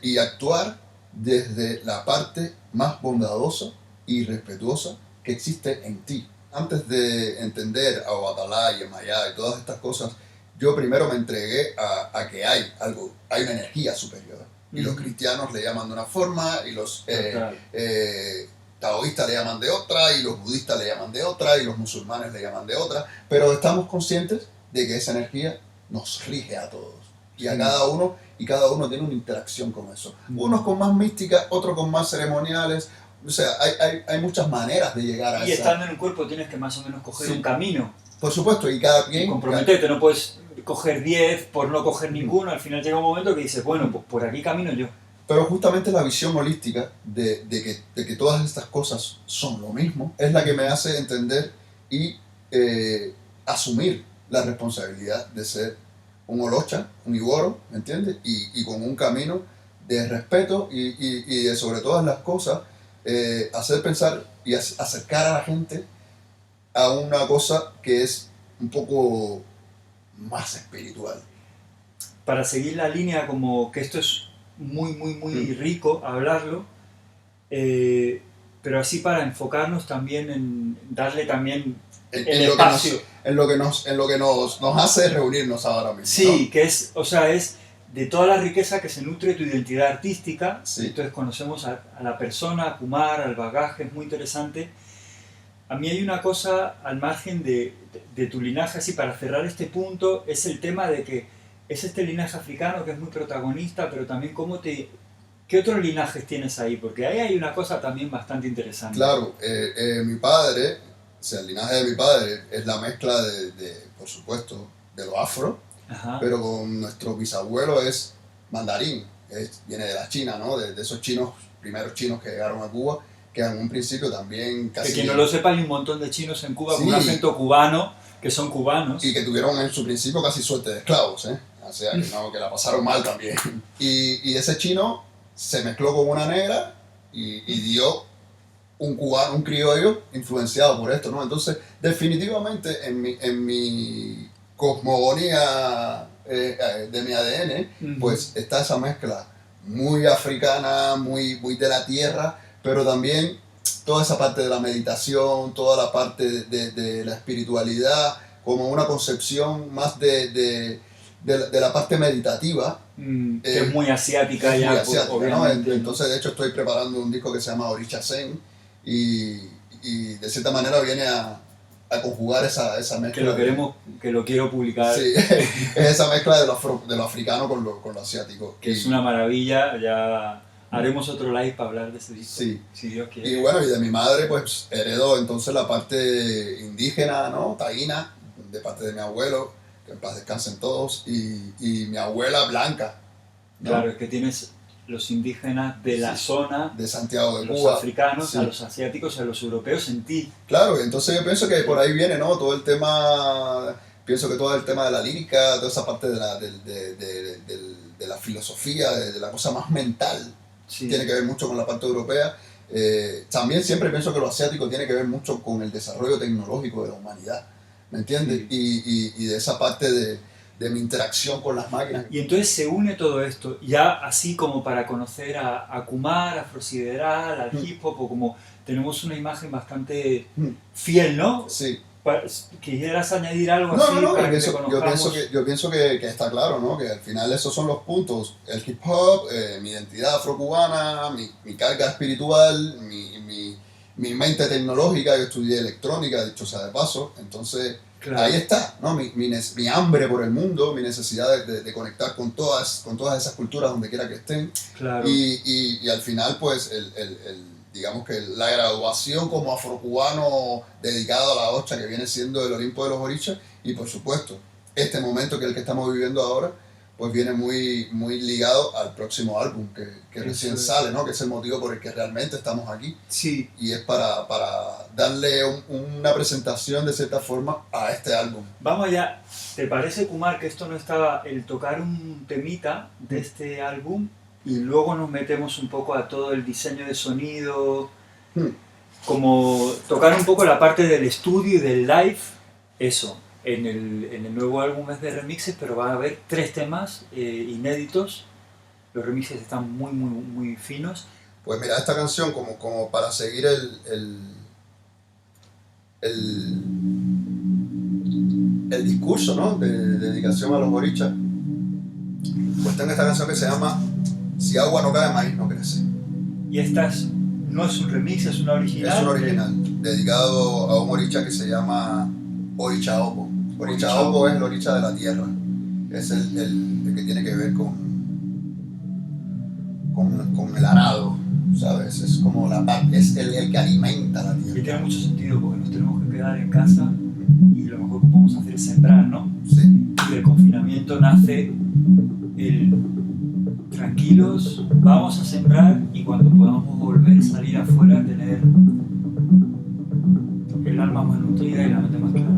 [SPEAKER 2] y actuar desde la parte más bondadosa y respetuosa que existe en ti. Antes de entender a Obatalá y Emayá y todas estas cosas, yo primero me entregué a que hay algo, hay una energía superior. Y los cristianos le llaman de una forma, y los taoístas le llaman de otra, y los budistas le llaman de otra, y los musulmanes le llaman de otra, pero estamos conscientes de que esa energía nos rige a todos. Y a cada uno, y cada uno tiene una interacción con eso. Unos con más mística, otros con más ceremoniales. O sea, hay muchas maneras de llegar a
[SPEAKER 1] y
[SPEAKER 2] esa...
[SPEAKER 1] estando en un cuerpo tienes que más o menos coger un camino.
[SPEAKER 2] Por supuesto, y cada quien...
[SPEAKER 1] Comprometerte, no puedes coger 10 por no coger ninguno. Al final llega un momento que dices, bueno, pues por aquí camino yo.
[SPEAKER 2] Pero justamente la visión holística de que todas estas cosas son lo mismo es la que me hace entender y asumir la responsabilidad de ser un Olocha, un Iboro, ¿me entiendes? Y con un camino de respeto y de sobre todas las cosas hacer pensar y acercar a la gente a una cosa que es un poco más espiritual.
[SPEAKER 1] Para seguir la línea, como que esto es muy rico hablarlo, pero así para enfocarnos también en darle también el espacio.
[SPEAKER 2] En lo que nos hace reunirnos ahora mismo.
[SPEAKER 1] Sí,
[SPEAKER 2] ¿no?
[SPEAKER 1] que es, o sea, es de toda la riqueza que se nutre tu identidad artística.
[SPEAKER 2] Sí.
[SPEAKER 1] Entonces conocemos a la persona, a Kumar, al bagaje, es muy interesante. A mí hay una cosa al margen de tu linaje, así para cerrar este punto, es el tema de que es este linaje africano que es muy protagonista, pero también ¿qué otros linajes tienes ahí? Porque ahí hay una cosa también bastante interesante.
[SPEAKER 2] Claro, mi padre, o sea, el linaje de mi padre es la mezcla por supuesto, de lo afro,
[SPEAKER 1] Ajá.
[SPEAKER 2] pero con nuestro bisabuelo es mandarín, viene de la China, ¿no? De esos chinos, primeros chinos que llegaron a Cuba, que en un principio también casi...
[SPEAKER 1] Que quien no lo sepa, hay un montón de chinos en Cuba
[SPEAKER 2] Sí.
[SPEAKER 1] con un acento cubano, que son cubanos.
[SPEAKER 2] Y que tuvieron en su principio casi suerte de esclavos, ¿eh? O sea, que la pasaron mal también. Y ese chino se mezcló con una negra y dio un cubano, un criollo influenciado por esto, ¿no? Entonces, definitivamente en mi cosmogonía de mi ADN, pues está esa mezcla muy africana, muy de la tierra, pero también toda esa parte de la meditación, toda la parte de la espiritualidad, como una concepción más de la parte meditativa.
[SPEAKER 1] Que es muy asiática ya,
[SPEAKER 2] muy asiática,
[SPEAKER 1] obviamente.
[SPEAKER 2] ¿no? Entonces, de hecho, estoy preparando un disco que se llama Orisha Zen y de cierta manera viene a conjugar esa mezcla.
[SPEAKER 1] Que lo quiero publicar.
[SPEAKER 2] Sí, es esa mezcla de lo africano con lo asiático.
[SPEAKER 1] Que es una maravilla, ya haremos otro live para hablar de ese disco,
[SPEAKER 2] sí.
[SPEAKER 1] Si Dios quiere.
[SPEAKER 2] Y bueno, y de mi madre pues heredó entonces la parte indígena, ¿no? Taína, de parte de mi abuelo, que en paz descansen todos, y mi abuela blanca, ¿no?
[SPEAKER 1] Claro, es que tienes los indígenas de la zona,
[SPEAKER 2] de Santiago de
[SPEAKER 1] los
[SPEAKER 2] Cuba,
[SPEAKER 1] africanos,
[SPEAKER 2] sí.
[SPEAKER 1] a los asiáticos, a los europeos en ti.
[SPEAKER 2] Claro, entonces yo pienso que por ahí viene, ¿no? Todo el tema, pienso que todo el tema de la lírica, toda esa parte de la filosofía, de la cosa más mental,
[SPEAKER 1] Sí.
[SPEAKER 2] tiene que ver mucho con la parte europea. También siempre pienso que lo asiático tiene que ver mucho con el desarrollo tecnológico de la humanidad, ¿me entiendes?
[SPEAKER 1] Sí.
[SPEAKER 2] Y de esa parte de mi interacción con las máquinas.
[SPEAKER 1] Y entonces se une todo esto, ya así como para conocer a Kumar, a Afrosideral, al hip hop, o como tenemos una imagen bastante fiel, ¿no?
[SPEAKER 2] Sí.
[SPEAKER 1] ¿Quisieras añadir algo
[SPEAKER 2] No,
[SPEAKER 1] así
[SPEAKER 2] no,
[SPEAKER 1] para
[SPEAKER 2] yo
[SPEAKER 1] que
[SPEAKER 2] pienso,
[SPEAKER 1] te conozcamos?
[SPEAKER 2] yo pienso que está claro, ¿no? Que al final esos son los puntos. El hip hop, mi identidad afrocubana, mi carga espiritual, mi mente tecnológica. Yo estudié electrónica, dicho sea de paso. Entonces, claro, ahí está, ¿no? Mi hambre por el mundo, mi necesidad de conectar con todas esas culturas donde quiera que estén.
[SPEAKER 1] Claro.
[SPEAKER 2] Y al final, pues, digamos que la graduación como afrocubano dedicado a la Ocha, que viene siendo el Olimpo de los Orishas, y por supuesto, este momento que es el que estamos viviendo ahora, pues viene muy, muy ligado al próximo álbum que recién sale, ¿no? Que es el motivo por el que realmente estamos aquí.
[SPEAKER 1] Sí.
[SPEAKER 2] Y es para darle una presentación de cierta forma a este álbum.
[SPEAKER 1] Vamos allá. ¿Te parece, Kumar, que esto no estaba el tocar un temita de este álbum y luego nos metemos un poco a todo el diseño de sonido, como tocar un poco la parte del estudio y del live, eso? En el nuevo álbum es de remixes, pero va a haber 3 temas inéditos. Los remixes están muy, muy, muy finos.
[SPEAKER 2] Pues mira, esta canción, como para seguir el discurso, ¿no? de dedicación a los borichas, pues tengo esta canción que se llama Si agua no cae, maíz no crece.
[SPEAKER 1] Y esta no es un remix, es una original.
[SPEAKER 2] Es un original, dedicado a un oricha que se llama Oricha Opo. Oricha Opo es el oricha de la tierra. Es el que tiene que ver con el arado, ¿sabes? Es como es el que alimenta la tierra.
[SPEAKER 1] Y tiene mucho sentido porque nos tenemos que quedar en casa y lo mejor que podemos hacer es sembrar, ¿no?
[SPEAKER 2] Sí.
[SPEAKER 1] Y del confinamiento nace el tranquilos, vamos a sembrar y cuando podamos volver, salir afuera, tener el alma más nutrida y la mente más clara.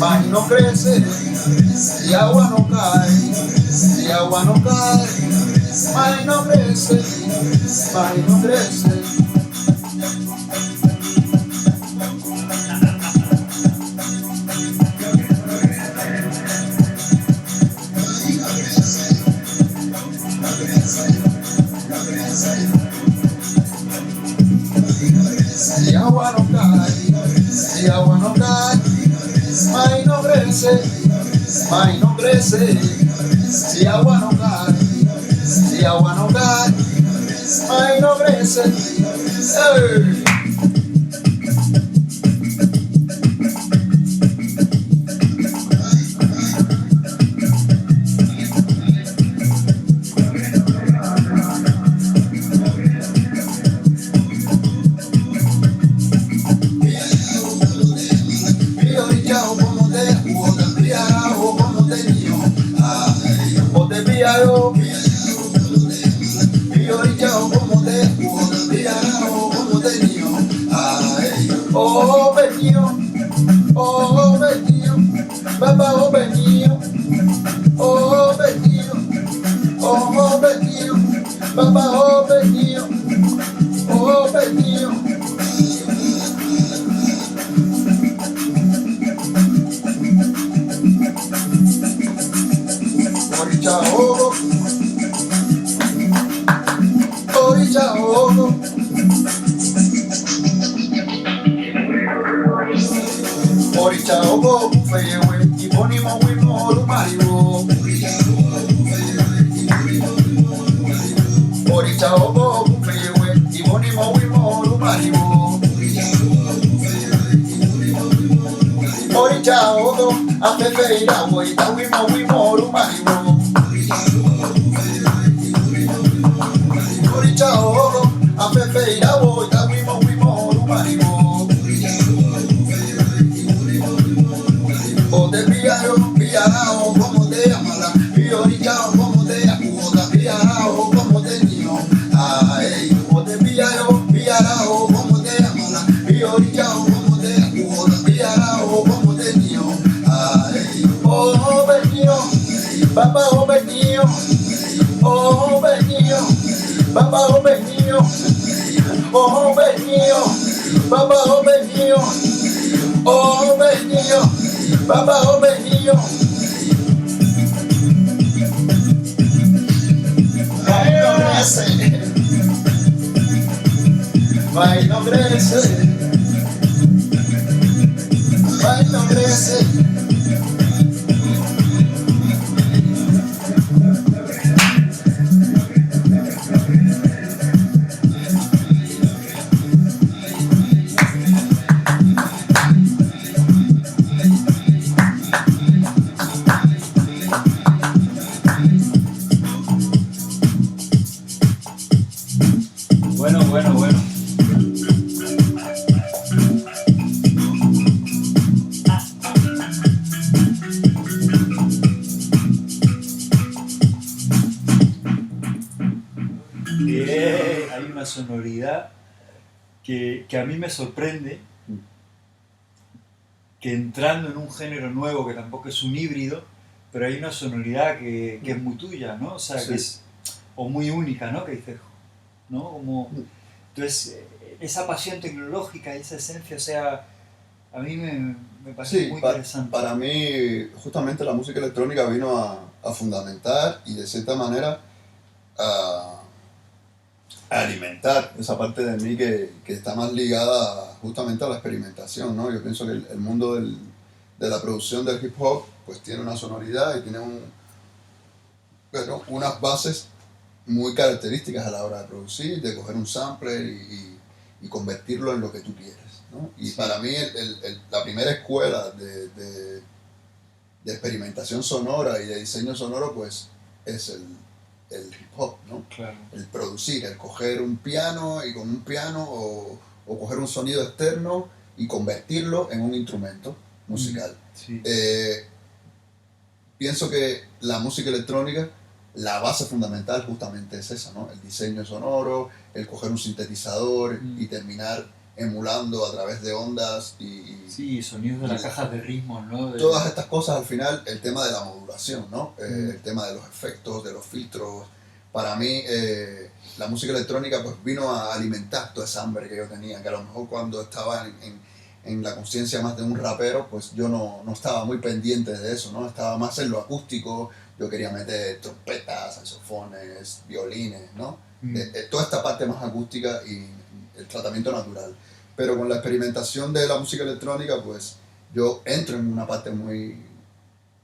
[SPEAKER 2] Maíz no crece, si agua no cae, si agua no cae, maíz no crece, maíz no crece. Si agua no cae, si agua no cae, maíz no crece, maíz no crece. Si agua no cae, si agua no cae, maíz no crece. ¡Ey! Yo, como te Papá, oh pequeño, oh pequeño. Oricha, oh, oricha, oh. Oricha, oh, feyewe, ibonimo, wimo, lumariwo. Oricha, oh, feyewe, ibonimo, wimo, lumariwo. Oricha, oh, afefe irawo, itawimo, wimo, lumariwo. Oricha, oh, afefe irawo, itawimo, wimo, lumariwo. O te pillarao, pillarao, como te amala, piorichao, como te acuda, pillarao, como te niño, ay, o te pillarao, pillarao, como te amala, piorichao, como te acuda, pillarao, como te niño, ay, oh vecino, papá oh vecino, oh vecino, papá oh vecino, oh vecino, papá oh vecino, oh vecino. Papá, oh vecino, ay no crece, ay no crece, ay no crece.
[SPEAKER 1] Bueno, bueno, bueno. Hay una sonoridad que a mí me sorprende, que entrando en un género nuevo que tampoco es un híbrido, pero hay una sonoridad que es muy tuya, ¿no? O sea,
[SPEAKER 2] Sí.
[SPEAKER 1] que es o muy única, ¿no? Que dices, ¿no? Como, entonces, esa pasión tecnológica y esa esencia, o sea, a mí me parece
[SPEAKER 2] Sí,
[SPEAKER 1] muy interesante.
[SPEAKER 2] para mí justamente la música electrónica vino a fundamentar y de cierta manera a alimentar esa parte de mí que está más ligada justamente a la experimentación, ¿no? Yo pienso que el mundo de la producción del hip hop pues tiene una sonoridad y tiene bueno, unas bases muy características a la hora de producir, de coger un sampler y convertirlo en lo que tú quieres, ¿no? Y
[SPEAKER 1] Sí.
[SPEAKER 2] para mí la primera escuela de experimentación sonora y de diseño sonoro pues es el hip hop, ¿no?
[SPEAKER 1] Claro.
[SPEAKER 2] El producir, el coger un piano y con un piano o coger un sonido externo y convertirlo en un instrumento musical.
[SPEAKER 1] Sí.
[SPEAKER 2] Pienso que la música electrónica, la base fundamental justamente es esa, ¿no? El diseño sonoro, el coger un sintetizador y terminar emulando a través de ondas
[SPEAKER 1] Sí, sonidos de las cajas de ritmos, ¿no?
[SPEAKER 2] todas estas cosas al final, el tema de la modulación, ¿no? El tema de los efectos, de los filtros. Para mí, la música electrónica pues vino a alimentar toda esa hambre que yo tenía, que a lo mejor cuando estaba en la conciencia más de un rapero, pues yo no estaba muy pendiente de eso, ¿no? Estaba más en lo acústico, yo quería meter trompetas, saxofones, violines, ¿no? Toda esta parte más acústica y el tratamiento natural. Pero con la experimentación de la música electrónica, pues yo entro en una parte muy,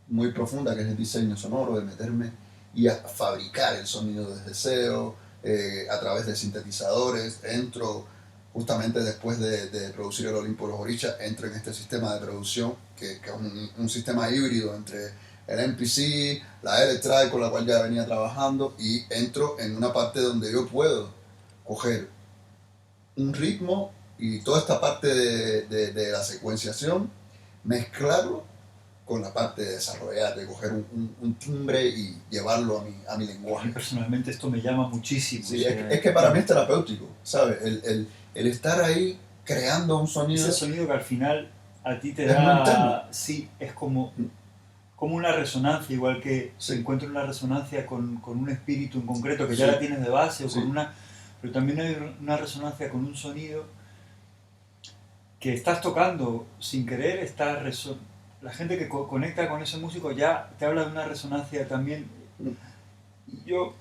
[SPEAKER 2] muy profunda que es el diseño sonoro, de meterme y a fabricar el sonido desde cero, a través de sintetizadores. Entro justamente después de producir el Olimpo Los Orichas, entro en este sistema de producción que es un sistema híbrido entre el MPC, la Electric con la cual ya venía trabajando, y entro en una parte donde yo puedo coger un ritmo y toda esta parte de la secuenciación, mezclarlo con la parte de desarrollar, de coger un timbre y llevarlo a mi
[SPEAKER 1] A mí
[SPEAKER 2] lenguaje.
[SPEAKER 1] personalmente esto me llama muchísimo.
[SPEAKER 2] Sí,
[SPEAKER 1] o sea,
[SPEAKER 2] es que para mí es terapéutico, ¿sabes? El estar ahí creando un sonido.
[SPEAKER 1] ese sonido que al final a ti te
[SPEAKER 2] Es muy interno.
[SPEAKER 1] da... Sí, es como como una resonancia, igual que se
[SPEAKER 2] Sí.
[SPEAKER 1] encuentra una resonancia con un espíritu en concreto que ya
[SPEAKER 2] Sí.
[SPEAKER 1] la tienes de base, o
[SPEAKER 2] Sí.
[SPEAKER 1] con una, pero también hay una resonancia con un sonido que estás tocando sin querer, la gente que conecta con ese músico ya te habla de una resonancia también.
[SPEAKER 2] Mm.
[SPEAKER 1] Y yo,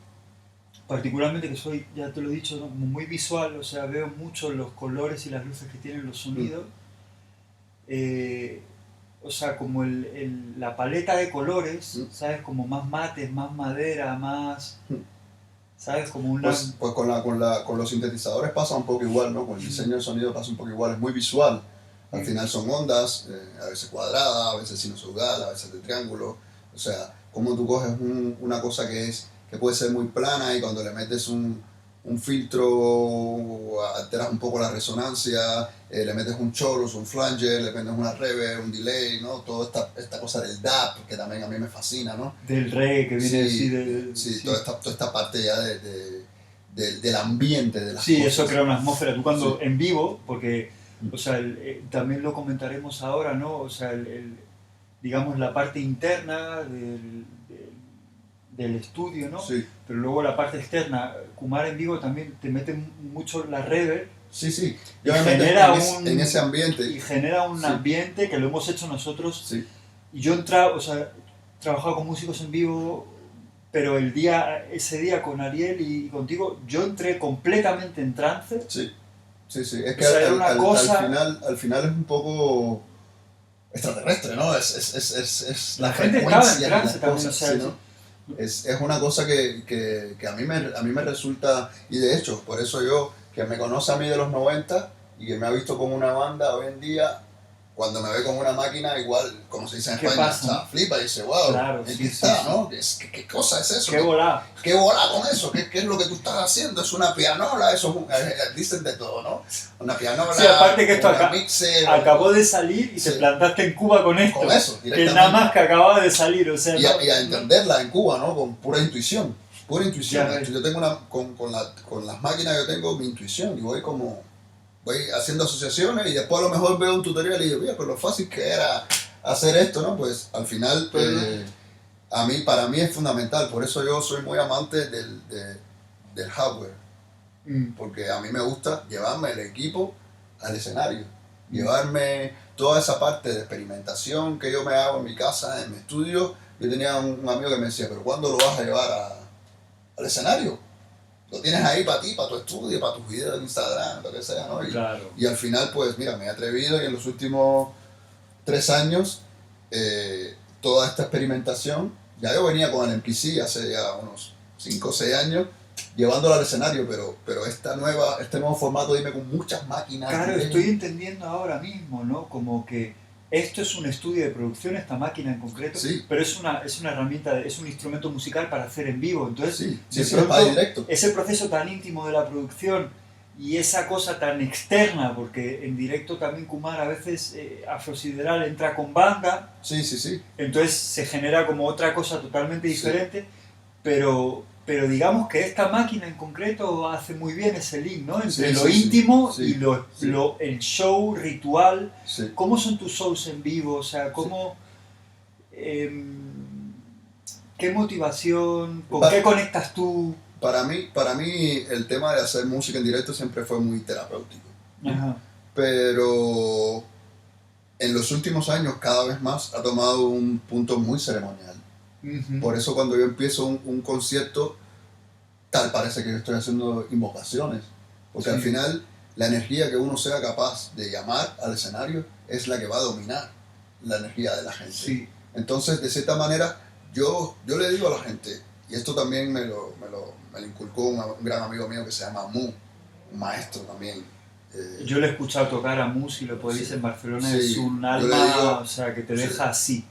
[SPEAKER 1] particularmente que soy, ya te lo he dicho, ¿no? Como muy visual, o sea, veo mucho los colores y las luces que tienen los sonidos. O sea, como la paleta de colores, ¿sabes? Como más mates, más madera, más... ¿Sabes? Como una...
[SPEAKER 2] Pues con los sintetizadores pasa un poco igual, ¿no? Con el diseño del sonido pasa un poco igual, es muy visual. Al final son ondas, a veces cuadradas, a veces sinusoidal, a veces de triángulo. O sea, como tú coges una cosa que puede ser muy plana y cuando le metes un filtro, alteras un poco la resonancia, le metes un chorus, un flanger, le metes una reverb, un delay, ¿no? Toda esta cosa del DAP, que también a mí me fascina, ¿no?
[SPEAKER 1] Del re que viene así
[SPEAKER 2] Sí, sí. Toda esta parte ya del ambiente de las
[SPEAKER 1] sí,
[SPEAKER 2] cosas.
[SPEAKER 1] eso crea una atmósfera. Tú cuando
[SPEAKER 2] Sí.
[SPEAKER 1] en vivo, porque, o sea, también lo comentaremos ahora, ¿no? O sea, digamos, la parte interna del estudio, ¿no?
[SPEAKER 2] Sí.
[SPEAKER 1] Pero luego la parte externa, Kumar en vivo también te mete mucho la reverb.
[SPEAKER 2] Sí, sí.
[SPEAKER 1] Y genera
[SPEAKER 2] en ese ambiente.
[SPEAKER 1] Y genera un
[SPEAKER 2] sí.
[SPEAKER 1] ambiente que lo hemos hecho nosotros.
[SPEAKER 2] Sí.
[SPEAKER 1] Y yo o sea, he trabajado con músicos en vivo, pero ese día con Ariel y contigo, yo entré completamente en trance.
[SPEAKER 2] Sí, sí, sí. Es que
[SPEAKER 1] o sea, era una cosa...
[SPEAKER 2] al final es un poco extraterrestre, ¿no? Es
[SPEAKER 1] la gente estaba en trance también,
[SPEAKER 2] cosas, ¿sí, no? Es una cosa que a mí me resulta, y de hecho, por eso yo, que me conoce a mí de los 90 y que me ha visto como una banda hoy en día, cuando me ve con una máquina, igual, como se dice en España,
[SPEAKER 1] pasa,
[SPEAKER 2] o sea, flipa y dice, wow,
[SPEAKER 1] claro,
[SPEAKER 2] ¿qué está, no? ¿Qué cosa es eso?
[SPEAKER 1] ¿Qué volá?
[SPEAKER 2] ¿Qué volá con eso? ¿Qué es lo que tú estás haciendo? ¿Es una pianola? Eso dicen de todo, ¿no? Una pianola,
[SPEAKER 1] sí, aparte que esto
[SPEAKER 2] mixer,
[SPEAKER 1] acabó de salir y te plantaste en Cuba con esto.
[SPEAKER 2] Con eso,
[SPEAKER 1] que nada más que acababa de salir, o sea...
[SPEAKER 2] Y a entenderla en Cuba, ¿no? Con pura intuición. Pura intuición. Yo tengo con las máquinas yo tengo mi intuición y voy haciendo asociaciones y después a lo mejor veo un tutorial y digo, mira, pero lo fácil que era hacer esto, ¿no? Pues al final para mí es fundamental, por eso yo soy muy amante del hardware, porque a mí me gusta llevarme el equipo al escenario, llevarme toda esa parte de experimentación que yo me hago en mi casa, en mi estudio. Yo tenía un amigo que me decía, pero ¿cuándo lo vas a llevar al escenario? Lo tienes ahí para ti, para tu estudio, para tus videos de Instagram, lo que sea, ¿no? Y al final, pues mira, me he atrevido y en los últimos 3 años, toda esta experimentación, ya yo venía con el MPC hace ya unos 5 o 6 años, llevándolo al escenario, pero este nuevo formato, dime, con muchas máquinas.
[SPEAKER 1] Claro, estoy entendiendo ahora mismo, ¿no? Como que esto es un estudio de producción, esta máquina en concreto,
[SPEAKER 2] sí.
[SPEAKER 1] pero es una herramienta, es un instrumento musical para hacer en vivo. Entonces,
[SPEAKER 2] sí, pronto, directo.
[SPEAKER 1] Ese proceso tan íntimo de la producción y esa cosa tan externa, porque en directo también Kumar a veces Afrosideral entra con banda,
[SPEAKER 2] sí.
[SPEAKER 1] Entonces se genera como otra cosa totalmente diferente, pero digamos que esta máquina en concreto hace muy bien ese link, ¿no? Entre lo íntimo y el show ritual.
[SPEAKER 2] Sí.
[SPEAKER 1] ¿Cómo son tus shows en vivo? O sea, ¿cómo... ¿qué motivación? ¿Con qué conectas tú?
[SPEAKER 2] Para mí el tema de hacer música en directo siempre fue muy terapéutico.
[SPEAKER 1] Ajá.
[SPEAKER 2] Pero en los últimos años cada vez más ha tomado un punto muy ceremonial. Por eso cuando yo empiezo un concierto, tal parece que yo estoy haciendo invocaciones. Porque al final la energía que uno sea capaz de llamar al escenario es la que va a dominar la energía de la gente.
[SPEAKER 1] Sí.
[SPEAKER 2] Entonces, de cierta manera, yo le digo a la gente, y esto también me lo inculcó un gran amigo mío que se llama Mu, un maestro también.
[SPEAKER 1] Yo le he escuchado tocar a Mu, si lo podéis, en Barcelona, es un
[SPEAKER 2] alma,
[SPEAKER 1] o sea, que te deja así.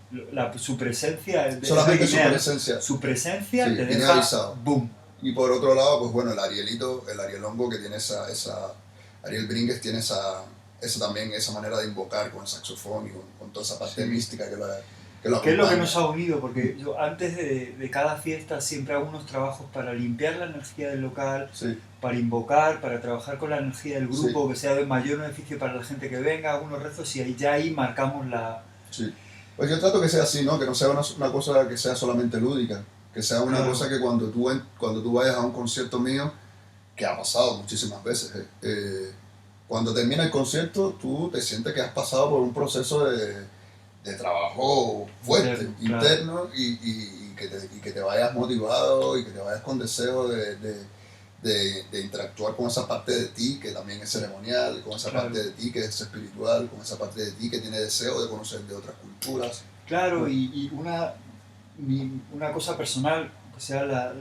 [SPEAKER 1] Su presencia...
[SPEAKER 2] Solamente su presencia.
[SPEAKER 1] Su presencia te deja... ¡Boom!
[SPEAKER 2] Y por otro lado, pues bueno, el Arielongo que tiene Ariel Bringues tiene esa manera de invocar con el saxofón y con toda esa parte mística que lo acompaña.
[SPEAKER 1] ¿Qué es lo que nos ha unido? Porque yo antes de cada fiesta siempre hago unos trabajos para limpiar la energía del local, para invocar, para trabajar con la energía del grupo, que sea de mayor beneficio para la gente que venga, algunos rezos, y ahí marcamos la...
[SPEAKER 2] Pues yo trato que sea así, ¿no? Que no sea una cosa que sea solamente lúdica, que sea una
[SPEAKER 1] Claro,
[SPEAKER 2] cosa que cuando tú vayas a un concierto mío, que ha pasado muchísimas veces, cuando termina el concierto tú te sientes que has pasado por un proceso de trabajo fuerte,
[SPEAKER 1] interno, claro,
[SPEAKER 2] interno, y que te vayas motivado y que te vayas con deseo de interactuar con esa parte de ti que también es ceremonial, con esa
[SPEAKER 1] claro.
[SPEAKER 2] parte de ti que es espiritual, con esa parte de ti que tiene deseo de conocer de otras culturas.
[SPEAKER 1] Claro,
[SPEAKER 2] ¿No?
[SPEAKER 1] y una cosa personal, o sea,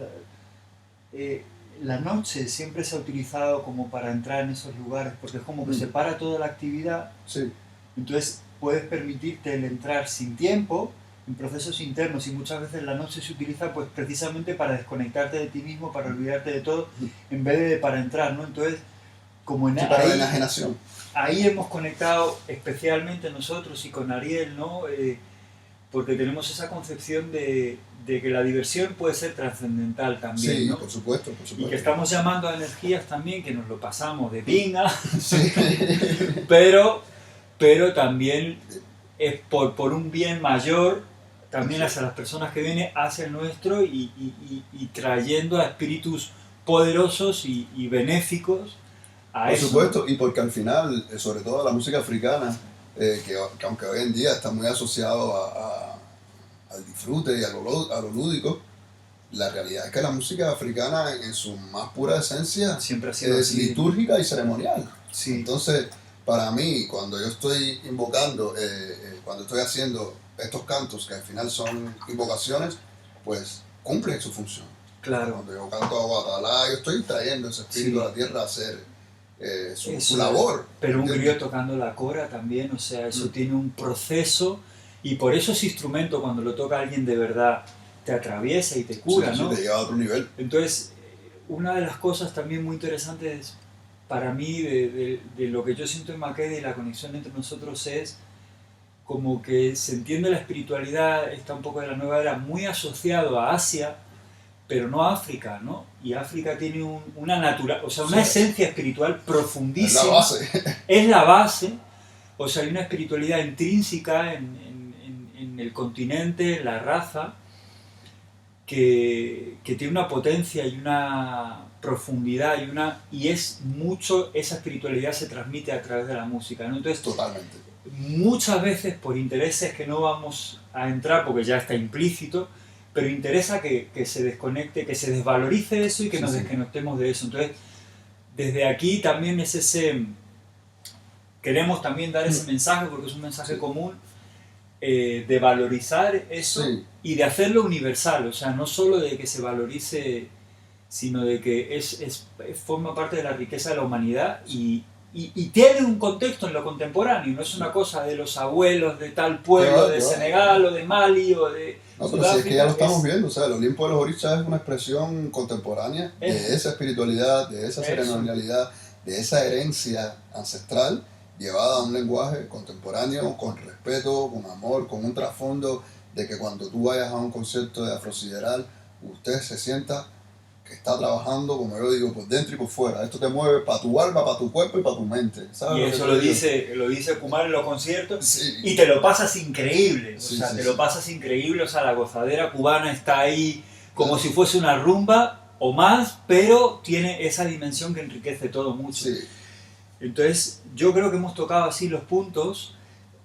[SPEAKER 1] eh, la noche siempre se ha utilizado como para entrar en esos lugares, porque es como que se
[SPEAKER 2] Mm,
[SPEAKER 1] para toda la actividad,
[SPEAKER 2] sí,
[SPEAKER 1] entonces puedes permitirte el entrar sin tiempo, en procesos internos, y muchas veces la noche se utiliza pues precisamente para desconectarte de ti mismo, para olvidarte de todo, en vez de para entrar, ¿no? Entonces, como
[SPEAKER 2] sí, para la
[SPEAKER 1] ahí,
[SPEAKER 2] enajenación.
[SPEAKER 1] ahí hemos conectado especialmente nosotros y con Ariel, ¿no? Porque tenemos esa concepción de que la diversión puede ser trascendental también,
[SPEAKER 2] Sí,
[SPEAKER 1] ¿no?
[SPEAKER 2] por supuesto, por
[SPEAKER 1] Y que
[SPEAKER 2] supuesto.
[SPEAKER 1] estamos llamando a energías también, que nos lo pasamos de pinga,
[SPEAKER 2] Sí,
[SPEAKER 1] pero, pero también es por un bien mayor, también
[SPEAKER 2] sí.
[SPEAKER 1] hacia las personas que vienen, hacia el nuestro y trayendo a espíritus poderosos y benéficos a
[SPEAKER 2] Por
[SPEAKER 1] eso, ¿no?
[SPEAKER 2] supuesto, y porque al final, sobre todo la música africana, que aunque hoy en día está muy asociado al disfrute y a lo lúdico, la realidad es que la música africana en su más pura esencia
[SPEAKER 1] Siempre ha sido
[SPEAKER 2] es
[SPEAKER 1] así, ¿no?
[SPEAKER 2] litúrgica y ceremonial.
[SPEAKER 1] Sí,
[SPEAKER 2] Entonces, para mí, cuando yo estoy invocando, cuando estoy haciendo estos cantos, que al final son invocaciones, pues cumplen su función. O sea,
[SPEAKER 1] claro,
[SPEAKER 2] cuando yo canto a Guatalá, yo estoy trayendo ese espíritu a
[SPEAKER 1] sí.
[SPEAKER 2] la tierra a hacer su
[SPEAKER 1] Eso es.
[SPEAKER 2] labor,
[SPEAKER 1] Pero un
[SPEAKER 2] ¿entiendes?
[SPEAKER 1] griot tocando la cora también, o sea, eso
[SPEAKER 2] Mm.
[SPEAKER 1] tiene un proceso y por eso ese instrumento cuando lo toca alguien de verdad te atraviesa y te
[SPEAKER 2] Sí,
[SPEAKER 1] cura,
[SPEAKER 2] sí, te
[SPEAKER 1] ¿no?
[SPEAKER 2] lleva a otro nivel.
[SPEAKER 1] Entonces, una de las cosas también muy interesantes para mí de lo que yo siento en Makeda y la conexión entre nosotros es como que se entiende la espiritualidad, está un poco de la nueva era, muy asociado a Asia, pero no a África, ¿no? Y África tiene una natural, o sea,
[SPEAKER 2] Sí,
[SPEAKER 1] una esencia espiritual
[SPEAKER 2] es la
[SPEAKER 1] profundísima,
[SPEAKER 2] base.
[SPEAKER 1] es la base, o sea, hay una espiritualidad intrínseca en el continente, en la raza, que tiene una potencia y una profundidad y es mucho, esa espiritualidad se transmite a través de la música, ¿no? Entonces,
[SPEAKER 2] Totalmente.
[SPEAKER 1] muchas veces por intereses que no vamos a entrar porque ya está implícito, pero interesa que se desconecte, que se desvalorice eso y que
[SPEAKER 2] Sí,
[SPEAKER 1] nos
[SPEAKER 2] sí.
[SPEAKER 1] desconectemos de eso. Entonces, desde aquí también es ese, queremos también dar ese mensaje porque es un mensaje
[SPEAKER 2] Sí,
[SPEAKER 1] común de valorizar eso
[SPEAKER 2] sí.
[SPEAKER 1] y de hacerlo universal, o sea, no solo de que se valorice, sino de que forma parte de la riqueza de la humanidad y tiene un contexto en lo contemporáneo, no es
[SPEAKER 2] Sí.
[SPEAKER 1] una cosa de los abuelos de tal pueblo,
[SPEAKER 2] Claro,
[SPEAKER 1] de
[SPEAKER 2] claro.
[SPEAKER 1] Senegal o de Mali o de
[SPEAKER 2] No, pero si es que ya lo
[SPEAKER 1] Sudáfrica,
[SPEAKER 2] estamos viendo, o sea, el Olimpo de los Orishas es una expresión contemporánea de
[SPEAKER 1] es
[SPEAKER 2] esa espiritualidad, de esa
[SPEAKER 1] eso,
[SPEAKER 2] ceremonialidad, de esa herencia ancestral llevada a un lenguaje contemporáneo, con respeto, con amor, con un trasfondo de que cuando tú vayas a un concierto de Afrosideral, usted se sienta que está trabajando, como yo digo, por dentro y por fuera. Esto te mueve para tu alma, para tu cuerpo y para tu mente.
[SPEAKER 1] y
[SPEAKER 2] ¿Sabes lo que
[SPEAKER 1] eso
[SPEAKER 2] te digo?
[SPEAKER 1] lo dice Kumar en los conciertos,
[SPEAKER 2] Sí,
[SPEAKER 1] y te lo pasas increíble, o
[SPEAKER 2] sí,
[SPEAKER 1] sea,
[SPEAKER 2] sí,
[SPEAKER 1] te lo
[SPEAKER 2] sí.
[SPEAKER 1] pasas increíble, o sea, la gozadera cubana está ahí como
[SPEAKER 2] Claro.
[SPEAKER 1] si fuese una rumba o más, pero tiene esa dimensión que enriquece todo mucho.
[SPEAKER 2] Sí,
[SPEAKER 1] Entonces, yo creo que hemos tocado así los puntos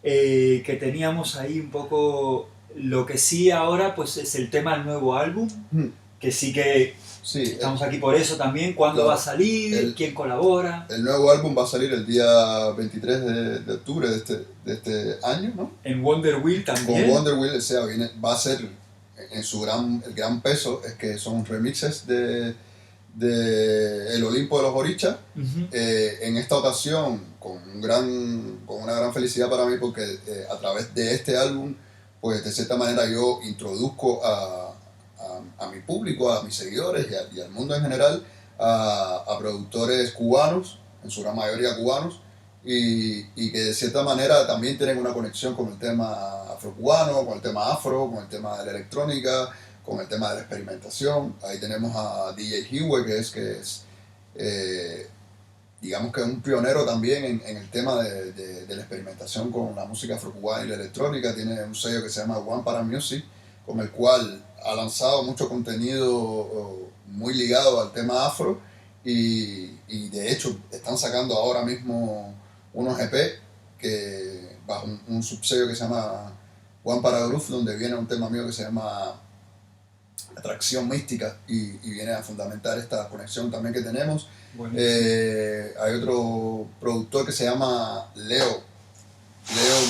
[SPEAKER 1] que teníamos ahí un poco. Lo que sí ahora, pues es el tema del nuevo álbum,
[SPEAKER 2] mm,
[SPEAKER 1] que sí que
[SPEAKER 2] sí,
[SPEAKER 1] estamos aquí por eso también, cuándo va a
[SPEAKER 2] claro.
[SPEAKER 1] salir,
[SPEAKER 2] El,
[SPEAKER 1] quién colabora.
[SPEAKER 2] El nuevo álbum va a salir el día 23 de octubre de este año, ¿no?
[SPEAKER 1] En Wonder Wheel
[SPEAKER 2] Con
[SPEAKER 1] también.
[SPEAKER 2] Wonder Wheel, o sea, va a ser el gran peso, es que son remixes de El Olimpo de los Orichas.
[SPEAKER 1] Uh-huh.
[SPEAKER 2] En esta ocasión, con una gran felicidad para mí, porque a través de este álbum, pues de cierta manera yo introduzco a mi público, a mis seguidores y al mundo en general, a productores cubanos, en su gran mayoría cubanos, y que de cierta manera también tienen una conexión con el tema afrocubano, con el tema afro, con el tema de la electrónica, con el tema de la experimentación. Ahí tenemos a DJ Hiwe, que es eh, digamos que es un pionero también en el tema de la experimentación con la música afrocubana y la electrónica. Tiene un sello que se llama One Para Music, con el cual ha lanzado mucho contenido muy ligado al tema afro y de hecho están sacando ahora mismo unos EP que bajo un subsello que se llama One Para Groove, donde viene un tema mío que se llama Atracción Mística y viene a fundamentar esta conexión también que tenemos. Hay otro productor que se llama Leo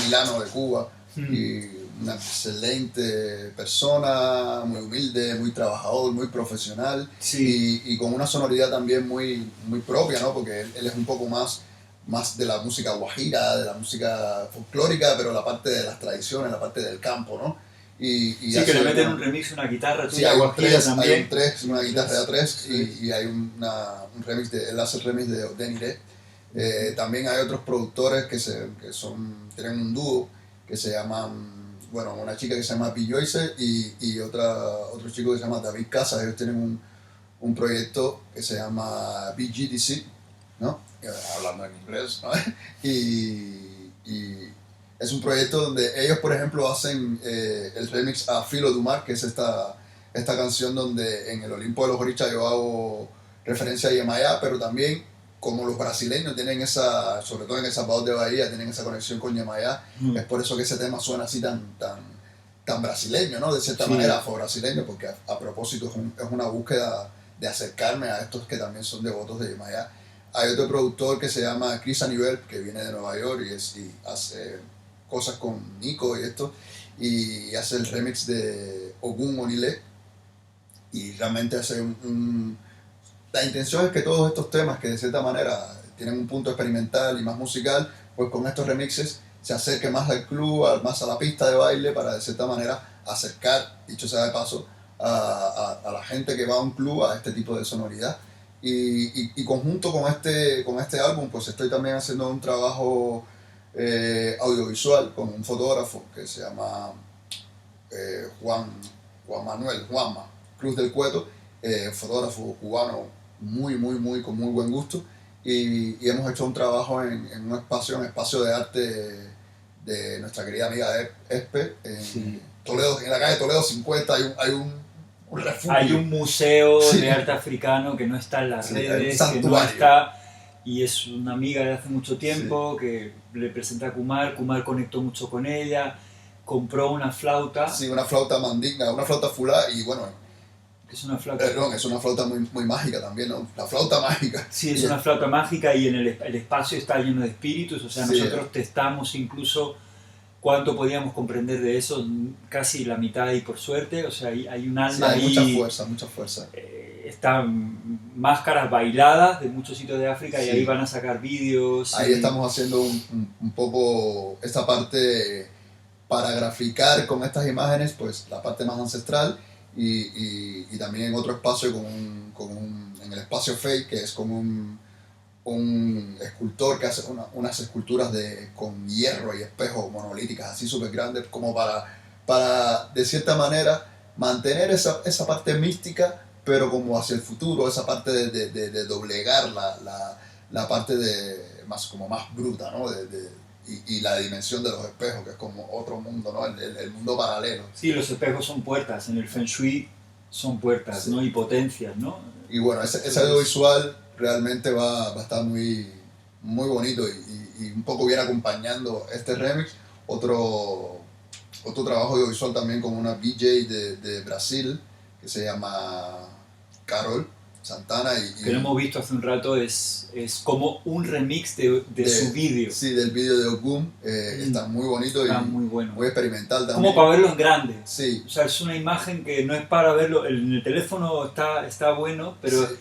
[SPEAKER 2] Milano de Cuba, y una excelente persona, muy humilde, muy trabajador, muy profesional, y con una sonoridad también muy, muy propia, ¿no? Porque él es un poco más de la música guajira, de la música folclórica, pero la parte de las tradiciones, la parte del campo, ¿no? Y
[SPEAKER 1] sí, que le meten un remix, una guitarra,
[SPEAKER 2] sí, hay
[SPEAKER 1] también.
[SPEAKER 2] Una guitarra de A3 y hay un remix él hace el remix de Denire. También hay otros productores que tienen un dúo que se llaman, bueno, una chica que se llama P. Joyce y otro chico que se llama David Casas. Ellos tienen un proyecto que se llama BGDC, ¿no? Hablando en inglés, ¿no? y es un proyecto donde ellos, por ejemplo, hacen el remix a Filo du Mar, que es esta canción donde en el Olimpo de los Orichas yo hago referencia a Yemayá, pero también como los brasileños tienen sobre todo en El Salvador de Bahía, tienen esa conexión con Yemayá, es por eso que ese tema suena así tan brasileño, ¿no? De cierta manera, afro-brasileño, porque a propósito es una búsqueda de acercarme a estos que también son devotos de Yemayá. Hay otro productor que se llama Chris Anivel, que viene de Nueva York y hace cosas con Nico y esto, y hace el remix de Ogun Onile, y realmente hace la intención es que todos estos temas que de cierta manera tienen un punto experimental y más musical, pues con estos remixes se acerque más al club, más a la pista de baile, para de cierta manera acercar, dicho sea de paso, a la gente que va a un club a este tipo de sonoridad. Y conjunto con este álbum, pues estoy también haciendo un trabajo audiovisual con un fotógrafo que se llama Juanma Cruz del Cueto, fotógrafo cubano con muy buen gusto, y hemos hecho un trabajo en un espacio de arte de nuestra querida amiga Espe, en Toledo, en la calle Toledo 50 hay un refugio.
[SPEAKER 1] Hay un museo de arte africano que no está en las redes, que no está, y es una amiga de hace mucho tiempo que le presenta a Kumar conectó mucho con ella, compró una flauta.
[SPEAKER 2] Sí, una flauta mandinga, una flauta fulá, y bueno,
[SPEAKER 1] es una flauta.
[SPEAKER 2] Perdón, es una flauta muy mágica también, ¿no? La flauta mágica.
[SPEAKER 1] Sí, es una flauta mágica, y en el espacio está lleno de espíritus, o sea, nosotros testamos incluso cuánto podíamos comprender de eso, casi la mitad, y por suerte, o sea, hay un alma
[SPEAKER 2] hay
[SPEAKER 1] ahí.
[SPEAKER 2] Mucha fuerza.
[SPEAKER 1] Están máscaras bailadas de muchos sitios de África, y ahí van a sacar vídeos.
[SPEAKER 2] Ahí estamos haciendo un poco esta parte para graficar con estas imágenes, pues la parte más ancestral, y también en otro espacio en el espacio Fake, que es como un escultor que hace unas esculturas con hierro y espejos monolíticas así súper grandes, como para de cierta manera mantener esa parte mística, pero como hacia el futuro, esa parte de doblegar la parte más bruta, ¿no? Y la dimensión de los espejos, que es como otro mundo, ¿no? El mundo paralelo.
[SPEAKER 1] Sí, los espejos son puertas, en el Feng Shui son puertas, ¿no? Y potencias, ¿no?
[SPEAKER 2] Y bueno, ese audiovisual realmente va a estar muy bonito y un poco viene acompañando este remix. Otro trabajo audiovisual también con una VJ de Brasil que se llama Carol Santana.
[SPEAKER 1] Que lo hemos visto hace un rato, es como un remix de su vídeo.
[SPEAKER 2] Sí, del vídeo de Ogum. Está muy bonito
[SPEAKER 1] está muy bueno.
[SPEAKER 2] Muy experimental también.
[SPEAKER 1] Como para verlo en grande.
[SPEAKER 2] Sí.
[SPEAKER 1] O sea, es una imagen que no es para verlo, en el teléfono está bueno, pero...
[SPEAKER 2] Sí.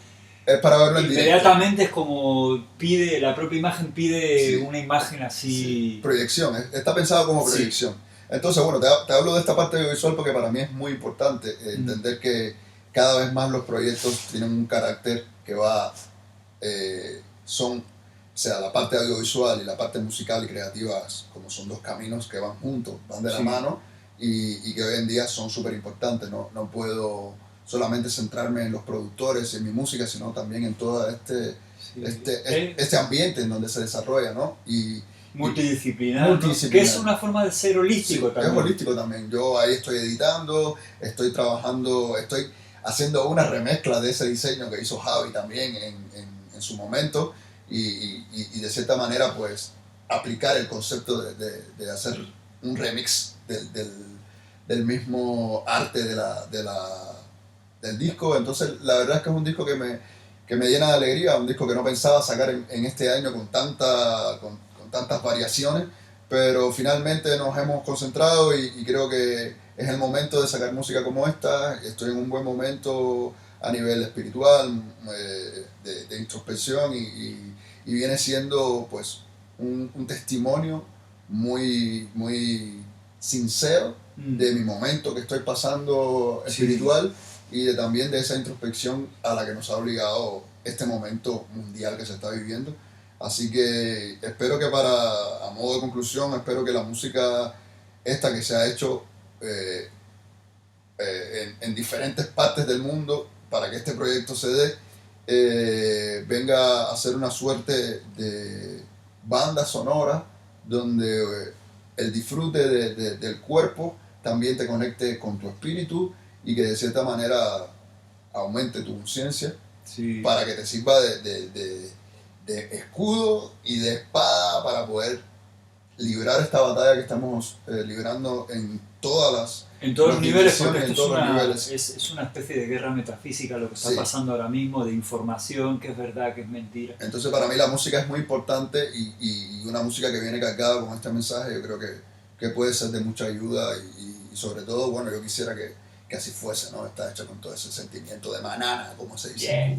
[SPEAKER 2] Es para verlo en directo.
[SPEAKER 1] Inmediatamente es como la propia imagen pide una imagen así...
[SPEAKER 2] Sí. Proyección, está pensado como proyección. Sí. Entonces, bueno, te hablo de esta parte audiovisual porque para mí es muy importante entender que cada vez más los proyectos tienen un carácter que o sea, la parte audiovisual y la parte musical y creativa, como son dos caminos que van juntos, van de la mano, y que hoy en día son súper importantes. No puedo solamente centrarme en los productores y en mi música, sino también en todo
[SPEAKER 1] Sí.
[SPEAKER 2] este ambiente en donde se desarrolla, ¿no? Y
[SPEAKER 1] Multidisciplinar,
[SPEAKER 2] multidisciplinar.
[SPEAKER 1] ¿no? Que es una forma de ser holístico
[SPEAKER 2] Sí,
[SPEAKER 1] también.
[SPEAKER 2] es holístico también. Yo ahí estoy editando, estoy trabajando, estoy haciendo una remezcla de ese diseño que hizo Javi también en su momento y de cierta manera pues aplicar el concepto de hacer un remix del mismo arte del disco. Entonces la verdad es que es un disco que me llena de alegría, un disco que no pensaba sacar en este año con tantas variaciones, pero finalmente nos hemos concentrado y creo que es el momento de sacar música como esta. Estoy en un buen momento a nivel espiritual, de introspección y viene siendo pues un testimonio muy sincero de mi momento que estoy pasando espiritual. Sí. Y también de esa introspección a la que nos ha obligado este momento mundial que se está viviendo. Así que espero que a modo de conclusión, espero que la música esta que se ha hecho en diferentes partes del mundo para que este proyecto se dé, venga a ser una suerte de banda sonora donde el disfrute del cuerpo también te conecte con tu espíritu y que de cierta manera aumente tu conciencia, sí, para que te sirva de escudo y de espada para poder librar esta batalla que estamos librando en todos
[SPEAKER 1] los niveles, porque es una especie de guerra metafísica lo que está, sí, pasando ahora mismo, de información, que es verdad, que es mentira.
[SPEAKER 2] Entonces para mí la música es muy importante y una música que viene cargada con este mensaje yo creo que puede ser de mucha ayuda y sobre todo, bueno, yo quisiera que así fuese, ¿no? Está hecha con todo ese sentimiento de manana, como se dice. Yeah.